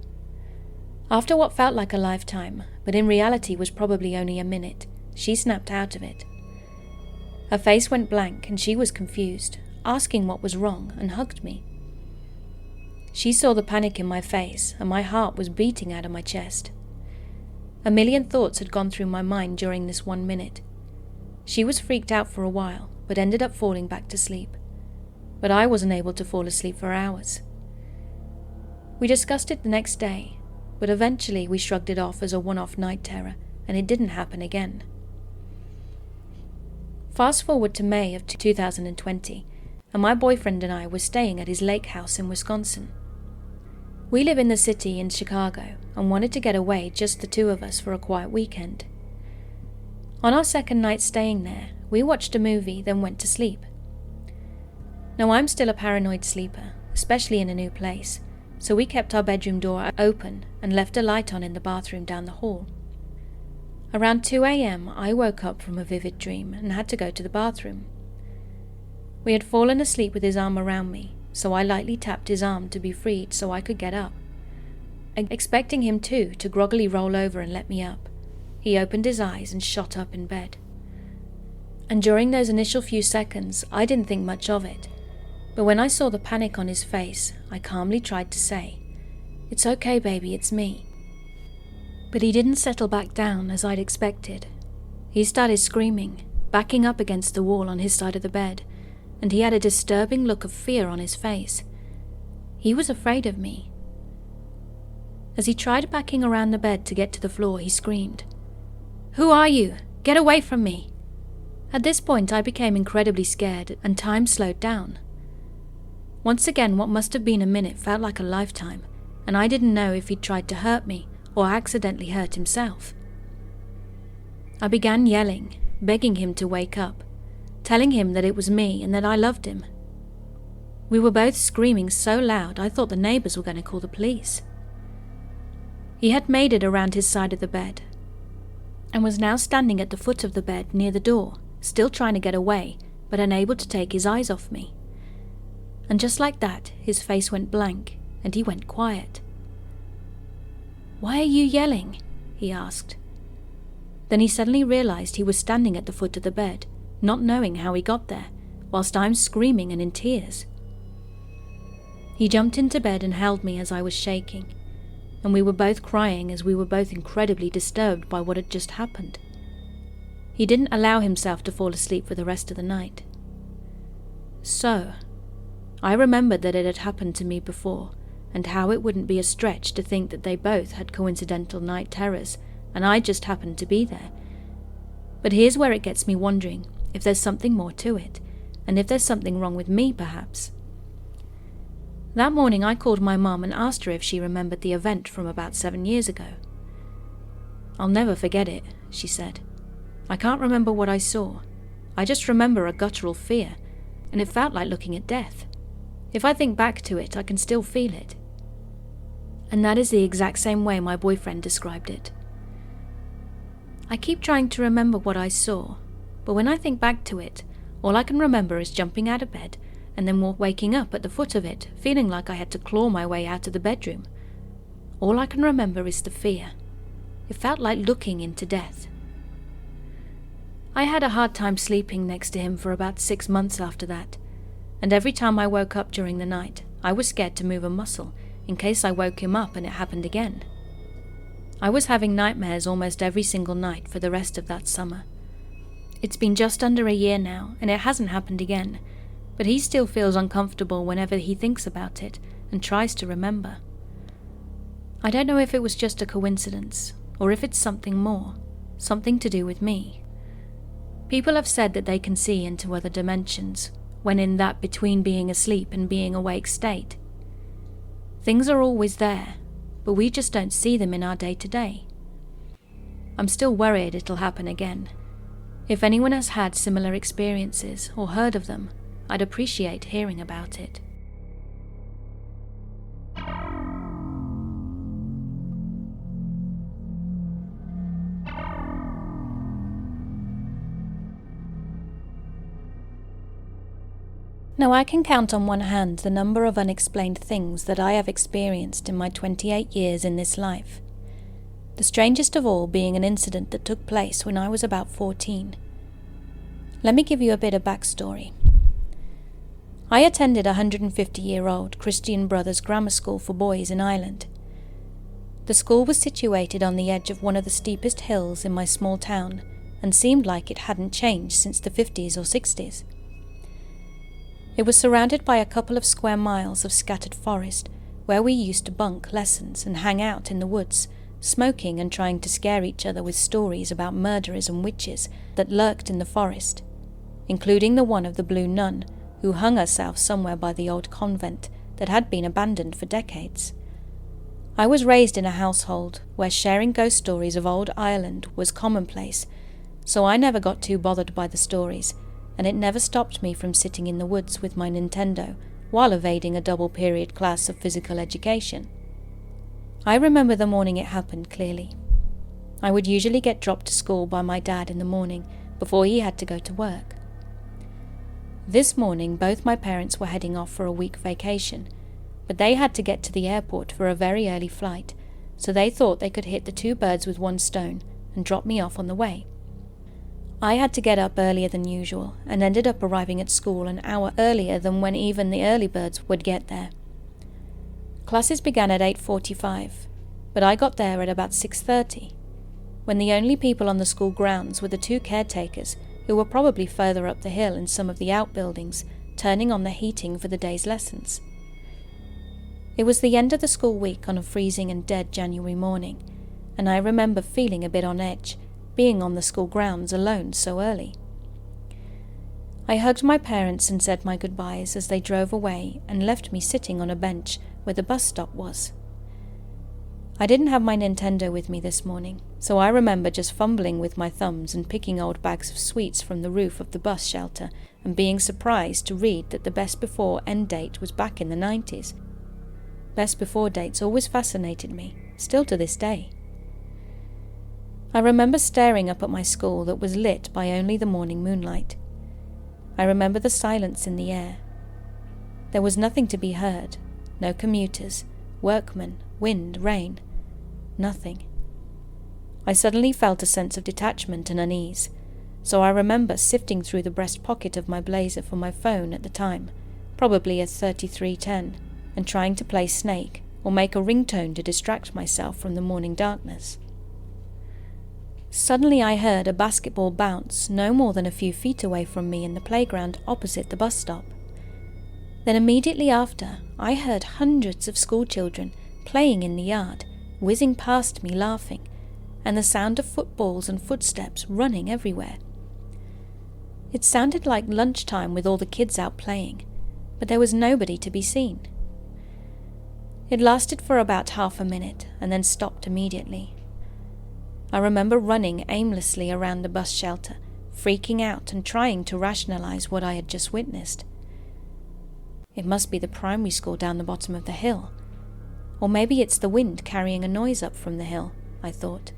After what felt like a lifetime, but in reality was probably only a minute, she snapped out of it. Her face went blank and she was confused, asking what was wrong, and hugged me. She saw the panic in my face, and my heart was beating out of my chest. A million thoughts had gone through my mind during this 1 minute. She was freaked out for a while, but ended up falling back to sleep. But I wasn't able to fall asleep for hours. We discussed it the next day, but eventually we shrugged it off as a one-off night terror, and it didn't happen again. Fast forward to May of 2020, and my boyfriend and I were staying at his lake house in Wisconsin. We live in the city in Chicago and wanted to get away, just the two of us, for a quiet weekend. On our second night staying there, we watched a movie, then went to sleep. Now, I'm still a paranoid sleeper, especially in a new place, so we kept our bedroom door open and left a light on in the bathroom down the hall. Around 2 a.m, I woke up from a vivid dream and had to go to the bathroom. We had fallen asleep with his arm around me, so I lightly tapped his arm to be freed so I could get up. Expecting him too to groggily roll over and let me up, he opened his eyes and shot up in bed. And during those initial few seconds, I didn't think much of it, but when I saw the panic on his face, I calmly tried to say, "It's okay, baby, it's me." But he didn't settle back down as I'd expected. He started screaming, backing up against the wall on his side of the bed, and he had a disturbing look of fear on his face. He was afraid of me. As he tried backing around the bed to get to the floor, he screamed, "Who are you? Get away from me!" At this point, I became incredibly scared, and time slowed down. Once again, what must have been a minute felt like a lifetime, and I didn't know if he'd tried to hurt me or accidentally hurt himself. I began yelling, begging him to wake up, telling him that it was me and that I loved him. We were both screaming so loud I thought the neighbors were going to call the police. He had made it around his side of the bed and was now standing at the foot of the bed near the door, still trying to get away, but unable to take his eyes off me. And just like that, his face went blank and he went quiet. "Why are you yelling?" he asked. Then he suddenly realized he was standing at the foot of the bed, not knowing how he got there, whilst I'm screaming and in tears. He jumped into bed and held me as I was shaking, and we were both crying as we were both incredibly disturbed by what had just happened. He didn't allow himself to fall asleep for the rest of the night. So, I remembered that it had happened to me before, and how it wouldn't be a stretch to think that they both had coincidental night terrors, and I just happened to be there. But here's where it gets me wondering if there's something more to it, and if there's something wrong with me, perhaps. That morning I called my mum and asked her if she remembered the event from about 7 years ago. "I'll never forget it," she said. "I can't remember what I saw. I just remember a guttural fear, and it felt like looking at death. If I think back to it, I can still feel it." And that is the exact same way my boyfriend described it. I keep trying to remember what I saw, but when I think back to it, all I can remember is jumping out of bed and then waking up at the foot of it, feeling like I had to claw my way out of the bedroom. All I can remember is the fear. It felt like looking into death. I had a hard time sleeping next to him for about 6 months after that, and every time I woke up during the night, I was scared to move a muscle in case I woke him up and it happened again. I was having nightmares almost every single night for the rest of that summer. It's been just under a year now, and it hasn't happened again, but he still feels uncomfortable whenever he thinks about it and tries to remember. I don't know if it was just a coincidence, or if it's something more, something to do with me. People have said that they can see into other dimensions, when in that between being asleep and being awake state. Things are always there, but we just don't see them in our day-to-day. I'm still worried it'll happen again. If anyone has had similar experiences or heard of them, I'd appreciate hearing about it. Now, I can count on one hand the number of unexplained things that I have experienced in my 28 years in this life. The strangest of all being an incident that took place when I was about 14. Let me give you a bit of backstory. I attended a 150-year-old Christian Brothers grammar school for boys in Ireland. The school was situated on the edge of one of the steepest hills in my small town and seemed like it hadn't changed since the 50s or 60s. It was surrounded by a couple of square miles of scattered forest where we used to bunk lessons and hang out in the woods, smoking and trying to scare each other with stories about murderers and witches that lurked in the forest. including the one of the blue nun, who hung herself somewhere by the old convent that had been abandoned for decades. I was raised in a household where sharing ghost stories of old Ireland was commonplace, so I never got too bothered by the stories, and it never stopped me from sitting in the woods with my Nintendo while evading a double-period class of physical education. I remember the morning it happened clearly. I would usually get dropped to school by my dad in the morning before he had to go to work. This morning, both my parents were heading off for a week vacation, but they had to get to the airport for a very early flight, so they thought they could hit the two birds with one stone and drop me off on the way. I had to get up earlier than usual and ended up arriving at school an hour earlier than when even the early birds would get there. Classes began at 8:45, but I got there at about 6:30, when the only people on the school grounds were the two caretakers who were probably further up the hill in some of the outbuildings, turning on the heating for the day's lessons. It was the end of the school week on a freezing and dead January morning, and I remember feeling a bit on edge, being on the school grounds alone so early. I hugged my parents and said my goodbyes as they drove away and left me sitting on a bench where the bus stop was. I didn't have my Nintendo with me this morning, so I remember just fumbling with my thumbs and picking old bags of sweets from the roof of the bus shelter and being surprised to read that the best before end date was back in the 90s. Best before dates always fascinated me, still to this day. I remember staring up at my school that was lit by only the morning moonlight. I remember the silence in the air. There was nothing to be heard, no commuters, workmen, wind, rain, nothing. I suddenly felt a sense of detachment and unease, so I remember sifting through the breast pocket of my blazer for my phone at the time, probably a 3310, and trying to play Snake or make a ringtone to distract myself from the morning darkness. Suddenly I heard a basketball bounce no more than a few feet away from me in the playground opposite the bus stop. Then immediately after, I heard hundreds of schoolchildren playing in the yard, whizzing past me laughing, and the sound of footballs and footsteps running everywhere. It sounded like lunchtime with all the kids out playing, but there was nobody to be seen. It lasted for about half a minute and then stopped immediately. I remember running aimlessly around the bus shelter, freaking out and trying to rationalize what I had just witnessed. It must be the primary school down the bottom of the hill. Or maybe it's the wind carrying a noise up from the hill, I thought.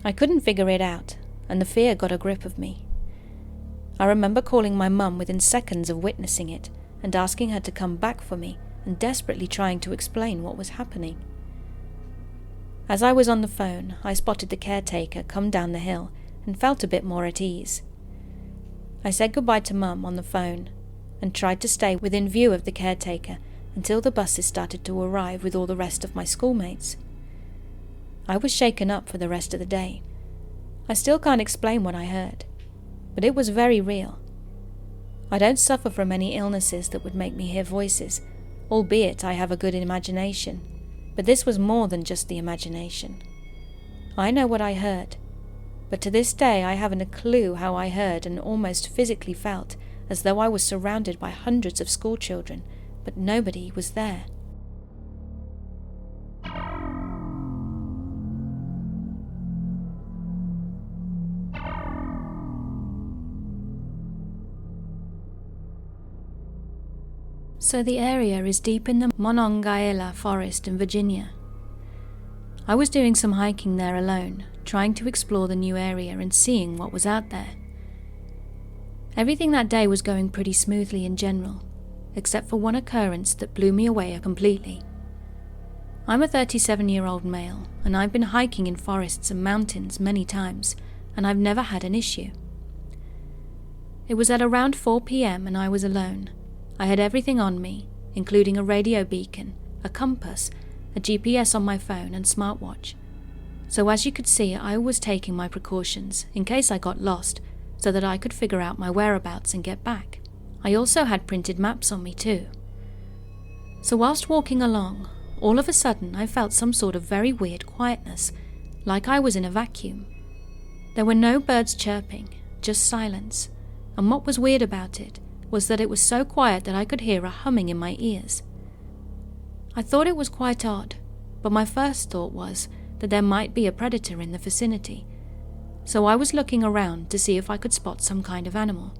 I couldn't figure it out, and the fear got a grip of me. I remember calling my mum within seconds of witnessing it and asking her to come back for me and desperately trying to explain what was happening. As I was on the phone, I spotted the caretaker come down the hill and felt a bit more at ease. I said goodbye to Mum on the phone and tried to stay within view of the caretaker until the buses started to arrive with all the rest of my schoolmates. I was shaken up for the rest of the day. I still can't explain what I heard, but it was very real. I don't suffer from any illnesses that would make me hear voices, albeit I have a good imagination. But this was more than just the imagination. I know what I heard, but to this day I haven't a clue how I heard and almost physically felt as though I was surrounded by hundreds of schoolchildren, but nobody was there. So the area is deep in the Monongahela forest in Virginia. I was doing some hiking there alone, trying to explore the new area and seeing what was out there. Everything that day was going pretty smoothly in general, except for one occurrence that blew me away completely. I'm a 37-year-old male, and I've been hiking in forests and mountains many times, and I've never had an issue. It was at around 4 p.m. and I was alone. I had everything on me, including a radio beacon, a compass, a GPS on my phone and smartwatch. So as you could see, I was taking my precautions in case I got lost so that I could figure out my whereabouts and get back. I also had printed maps on me too. So whilst walking along, all of a sudden I felt some sort of very weird quietness, like I was in a vacuum. There were no birds chirping, just silence, and what was weird about it was that it was so quiet that I could hear a humming in my ears. I thought it was quite odd, but my first thought was that there might be a predator in the vicinity, so I was looking around to see if I could spot some kind of animal,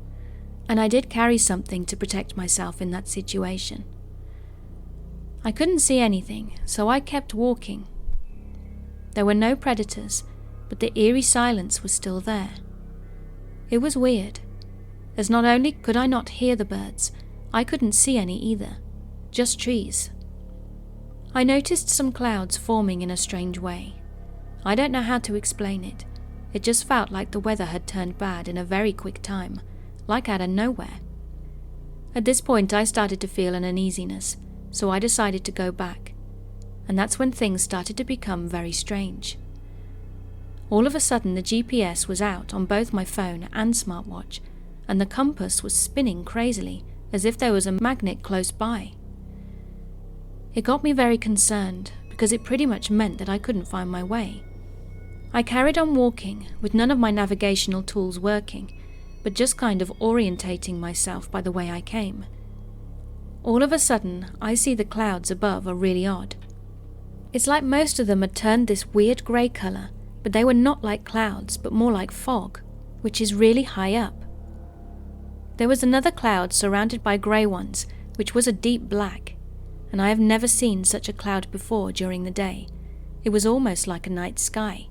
and I did carry something to protect myself in that situation. I couldn't see anything, so I kept walking. There were no predators, but the eerie silence was still there. It was weird, as not only could I not hear the birds, I couldn't see any either, just trees. I noticed some clouds forming in a strange way. I don't know how to explain it. It just felt like the weather had turned bad in a very quick time, like out of nowhere. At this point I started to feel an uneasiness, so I decided to go back, and that's when things started to become very strange. All of a sudden the GPS was out on both my phone and smartwatch, and the compass was spinning crazily as if there was a magnet close by. It got me very concerned because it pretty much meant that I couldn't find my way. I carried on walking with none of my navigational tools working, but just kind of orientating myself by the way I came. All of a sudden, I see the clouds above are really odd. It's like most of them had turned this weird grey colour, but they were not like clouds, but more like fog, which is really high up. There was another cloud surrounded by grey ones, which was a deep black, and I have never seen such a cloud before during the day. It was almost like a night sky.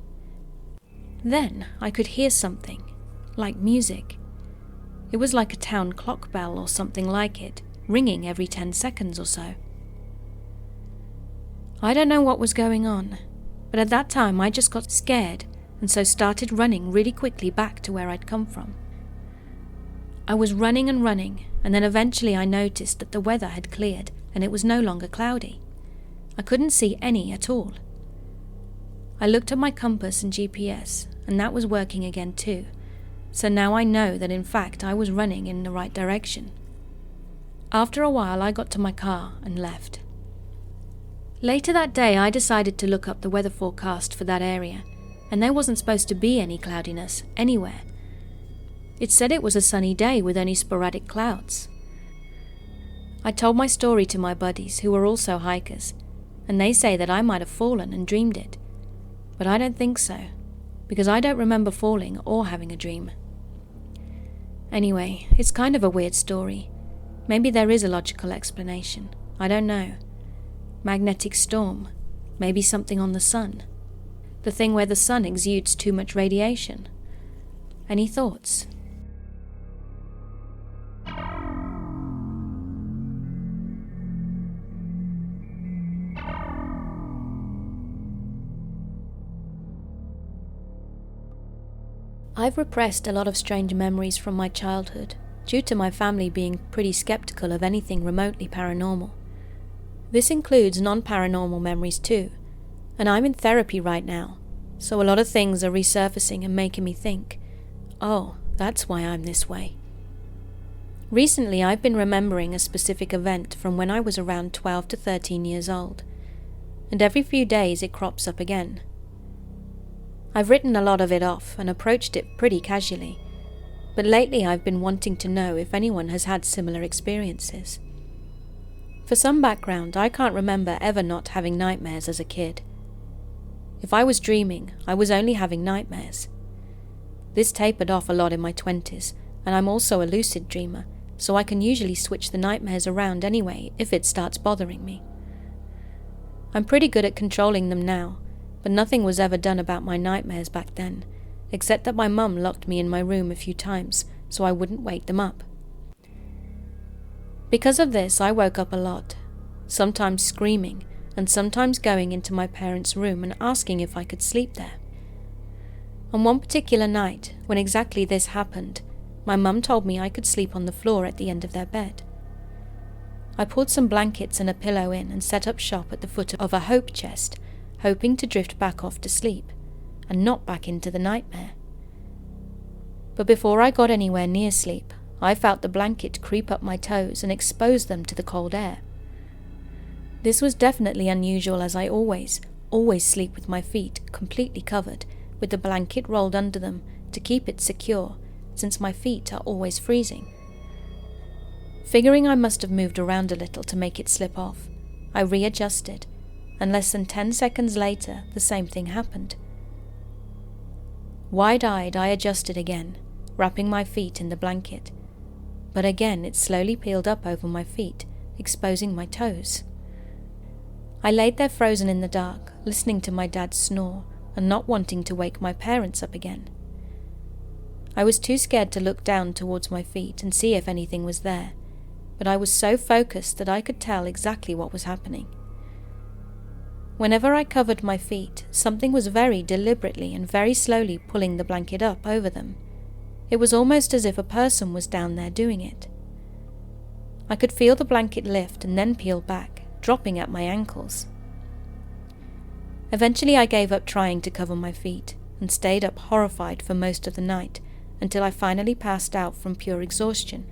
Then I could hear something, like music. It was like a town clock bell or something like it, ringing every 10 seconds or so. I don't know what was going on, but at that time I just got scared and so started running really quickly back to where I'd come from. I was running and running, and then eventually I noticed that the weather had cleared and it was no longer cloudy. I couldn't see any at all. I looked at my compass and GPS, and that was working again too, so now I know that in fact I was running in the right direction. After a while I got to my car and left. Later that day I decided to look up the weather forecast for that area, and there wasn't supposed to be any cloudiness anywhere. It said it was a sunny day with only sporadic clouds. I told my story to my buddies who were also hikers, and they say that I might have fallen and dreamed it. But I don't think so, because I don't remember falling or having a dream. Anyway, it's kind of a weird story. Maybe there is a logical explanation. I don't know. Magnetic storm. Maybe something on the sun. The thing where the sun exudes too much radiation. Any thoughts? I've repressed a lot of strange memories from my childhood, due to my family being pretty skeptical of anything remotely paranormal. This includes non-paranormal memories too, and I'm in therapy right now, so a lot of things are resurfacing and making me think, oh, that's why I'm this way. Recently I've been remembering a specific event from when I was around 12 to 13 years old, and every few days it crops up again. I've written a lot of it off and approached it pretty casually, but lately I've been wanting to know if anyone has had similar experiences. For some background, I can't remember ever not having nightmares as a kid. If I was dreaming, I was only having nightmares. This tapered off a lot in my 20s, and I'm also a lucid dreamer, so I can usually switch the nightmares around anyway if it starts bothering me. I'm pretty good at controlling them now, but nothing was ever done about my nightmares back then, except that my mum locked me in my room a few times so I wouldn't wake them up. Because of this, I woke up a lot, sometimes screaming, and sometimes going into my parents' room and asking if I could sleep there. On one particular night, when exactly this happened, my mum told me I could sleep on the floor at the end of their bed. I pulled some blankets and a pillow in and set up shop at the foot of a hope chest, hoping to drift back off to sleep, and not back into the nightmare. But before I got anywhere near sleep, I felt the blanket creep up my toes and expose them to the cold air. This was definitely unusual, as I always sleep with my feet completely covered, with the blanket rolled under them to keep it secure, since my feet are always freezing. Figuring I must have moved around a little to make it slip off, I readjusted, and less than 10 seconds later, the same thing happened. Wide-eyed, I adjusted again, wrapping my feet in the blanket, but again it slowly peeled up over my feet, exposing my toes. I laid there frozen in the dark, listening to my dad snore and not wanting to wake my parents up again. I was too scared to look down towards my feet and see if anything was there, but I was so focused that I could tell exactly what was happening. Whenever I covered my feet, something was very deliberately and very slowly pulling the blanket up over them. It was almost as if a person was down there doing it. I could feel the blanket lift and then peel back, dropping at my ankles. Eventually I gave up trying to cover my feet and stayed up horrified for most of the night until I finally passed out from pure exhaustion.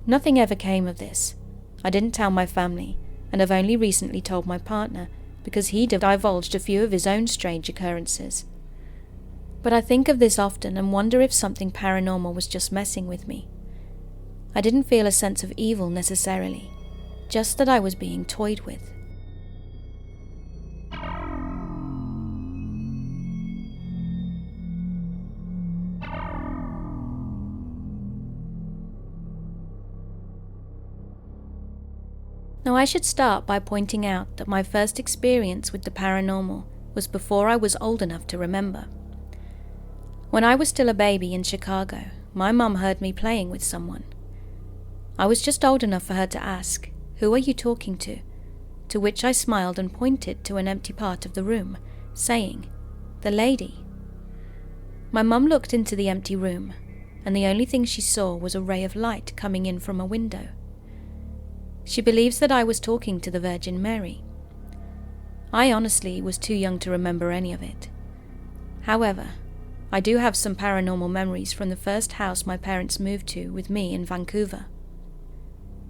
Nothing ever came of this. I didn't tell my family, and have only recently told my partner because he divulged a few of his own strange occurrences. But I think of this often and wonder if something paranormal was just messing with me. I didn't feel a sense of evil necessarily, just that I was being toyed with. Now I should start by pointing out that my first experience with the paranormal was before I was old enough to remember. When I was still a baby in Chicago, my mum heard me playing with someone. I was just old enough for her to ask, "Who are you talking to?" To which I smiled and pointed to an empty part of the room, saying, "The lady." My mum looked into the empty room, and the only thing she saw was a ray of light coming in from a window. She believes that I was talking to the Virgin Mary. I honestly was too young to remember any of it. However, I do have some paranormal memories from the first house my parents moved to with me in Vancouver.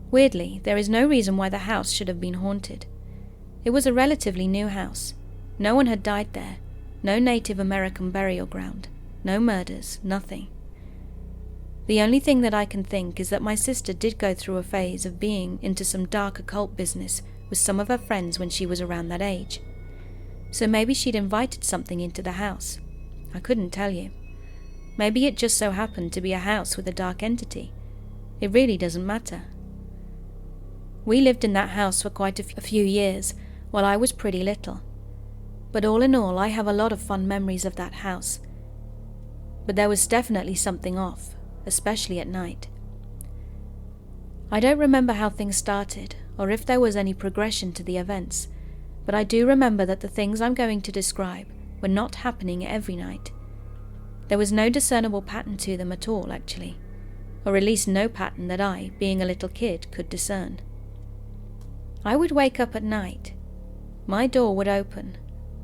Weirdly, there is no reason why the house should have been haunted. It was a relatively new house. No one had died there. No Native American burial ground. No murders, nothing. The only thing that I can think is that my sister did go through a phase of being into some dark occult business with some of her friends when she was around that age. So maybe she'd invited something into the house. I couldn't tell you. Maybe it just so happened to be a house with a dark entity. It really doesn't matter. We lived in that house for quite a few years while I was pretty little. But all in all, I have a lot of fond memories of that house. But there was definitely something off, especially at night. I don't remember how things started, or if there was any progression to the events, but I do remember that the things I'm going to describe were not happening every night. There was no discernible pattern to them at all, actually, or at least no pattern that I, being a little kid, could discern. I would wake up at night, my door would open,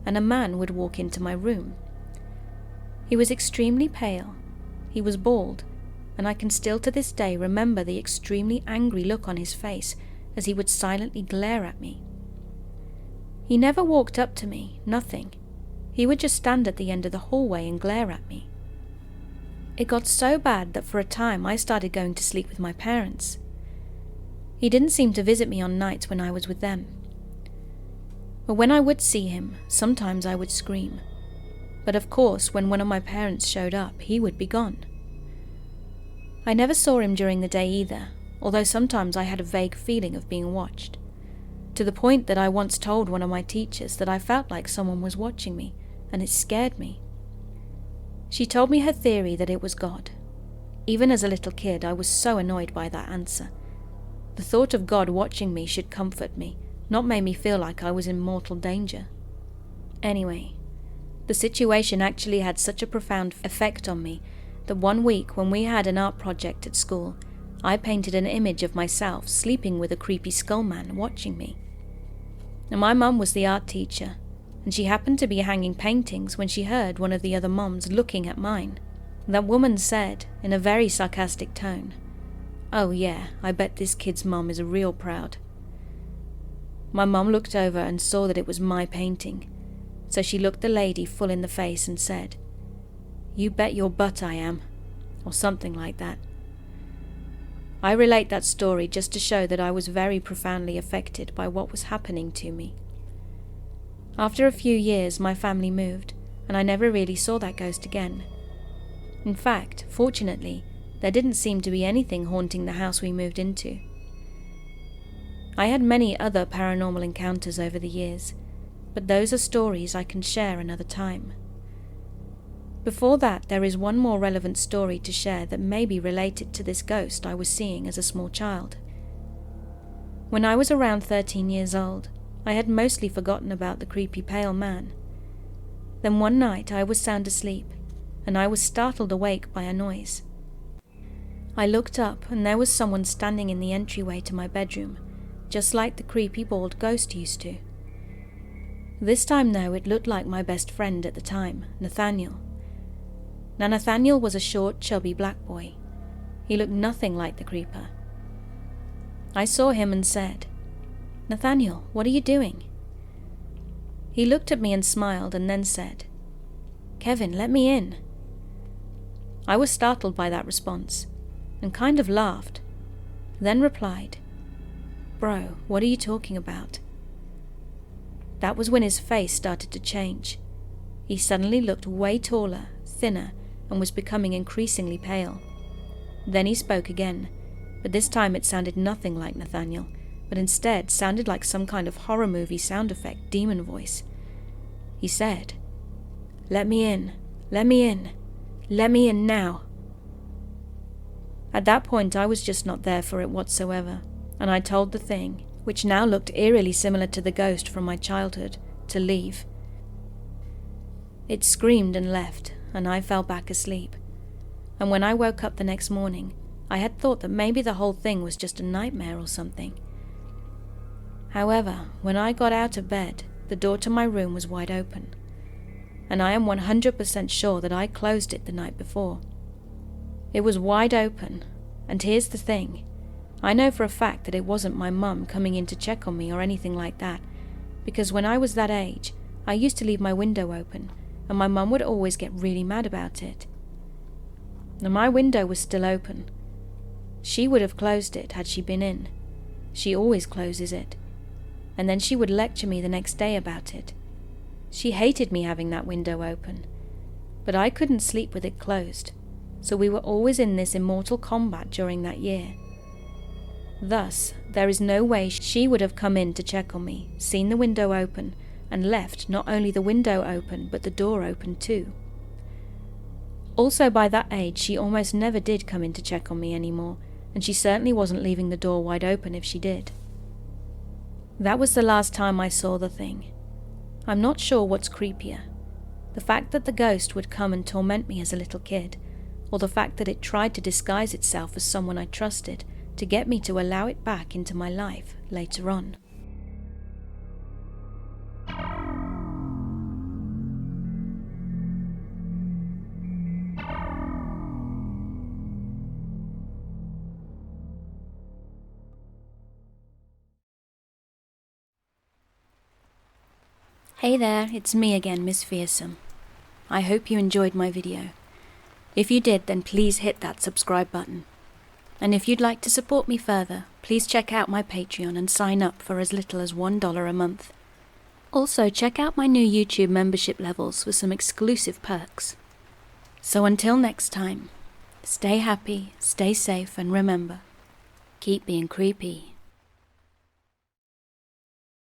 and a man would walk into my room. He was extremely pale, he was bald, and I can still to this day remember the extremely angry look on his face as he would silently glare at me. He never walked up to me, nothing. He would just stand at the end of the hallway and glare at me. It got so bad that for a time I started going to sleep with my parents. He didn't seem to visit me on nights when I was with them. But when I would see him, sometimes I would scream. But of course, when one of my parents showed up, he would be gone. I never saw him during the day either, although sometimes I had a vague feeling of being watched, to the point that I once told one of my teachers that I felt like someone was watching me, and it scared me. She told me her theory that it was God. Even as a little kid, I was so annoyed by that answer. The thought of God watching me should comfort me, not make me feel like I was in mortal danger. Anyway, the situation actually had such a profound effect on me that one week when we had an art project at school, I painted an image of myself sleeping with a creepy skull man watching me. Now my mum was the art teacher, and she happened to be hanging paintings when she heard one of the other mums looking at mine. That woman said, in a very sarcastic tone, "Oh yeah, I bet this kid's mum is real proud." My mum looked over and saw that it was my painting, so she looked the lady full in the face and said, "You bet your butt I am. or something like that. I relate that story just to show that I was very profoundly affected by what was happening to me. After a few years, my family moved, and I never really saw that ghost again. In fact, fortunately, there didn't seem to be anything haunting the house we moved into. I had many other paranormal encounters over the years, but those are stories I can share another time. Before that, there is one more relevant story to share that may be related to this ghost I was seeing as a small child. When I was around 13 years old, I had mostly forgotten about the creepy pale man. Then one night I was sound asleep, and I was startled awake by a noise. I looked up, and there was someone standing in the entryway to my bedroom, just like the creepy bald ghost used to. This time though, it looked like my best friend at the time, Nathaniel. Now Nathaniel was a short, chubby black boy. He looked nothing like the creeper. I saw him and said, "Nathaniel, what are you doing?" He looked at me and smiled and then said, "Kevin, let me in." I was startled by that response and kind of laughed, then replied, "Bro, what are you talking about?" That was when his face started to change. He suddenly looked way taller, thinner, and was becoming increasingly pale. Then he spoke again, but this time it sounded nothing like Nathaniel, but instead sounded like some kind of horror movie sound effect demon voice. He said, "Let me in, let me in, let me in now." At that point I was just not there for it whatsoever, and I told the thing, which now looked eerily similar to the ghost from my childhood, to leave. It screamed and left, and I fell back asleep. And when I woke up the next morning, I had thought that maybe the whole thing was just a nightmare or something. However, when I got out of bed, the door to my room was wide open, and I am 100% sure that I closed it the night before. It was wide open, and here's the thing. I know for a fact that it wasn't my mum coming in to check on me or anything like that, because when I was that age, I used to leave my window open, and my mum would always get really mad about it. Now my window was still open. She would have closed it had she been in. She always closes it. And then she would lecture me the next day about it. She hated me having that window open, but I couldn't sleep with it closed, so we were always in this immortal combat during that year. Thus, there is no way she would have come in to check on me, seen the window open, and left not only the window open but the door open too. Also by that age she almost never did come in to check on me anymore, and she certainly wasn't leaving the door wide open if she did. That was the last time I saw the thing. I'm not sure what's creepier, the fact that the ghost would come and torment me as a little kid, or the fact that it tried to disguise itself as someone I trusted to get me to allow it back into my life later on. Hey there, it's me again, Miss Fearsome. I hope you enjoyed my video. If you did, then please hit that subscribe button. And if you'd like to support me further, please check out my Patreon and sign up for as little as $1 a month. Also, check out my new YouTube membership levels for some exclusive perks. So until next time, stay happy, stay safe, and remember, keep being creepy.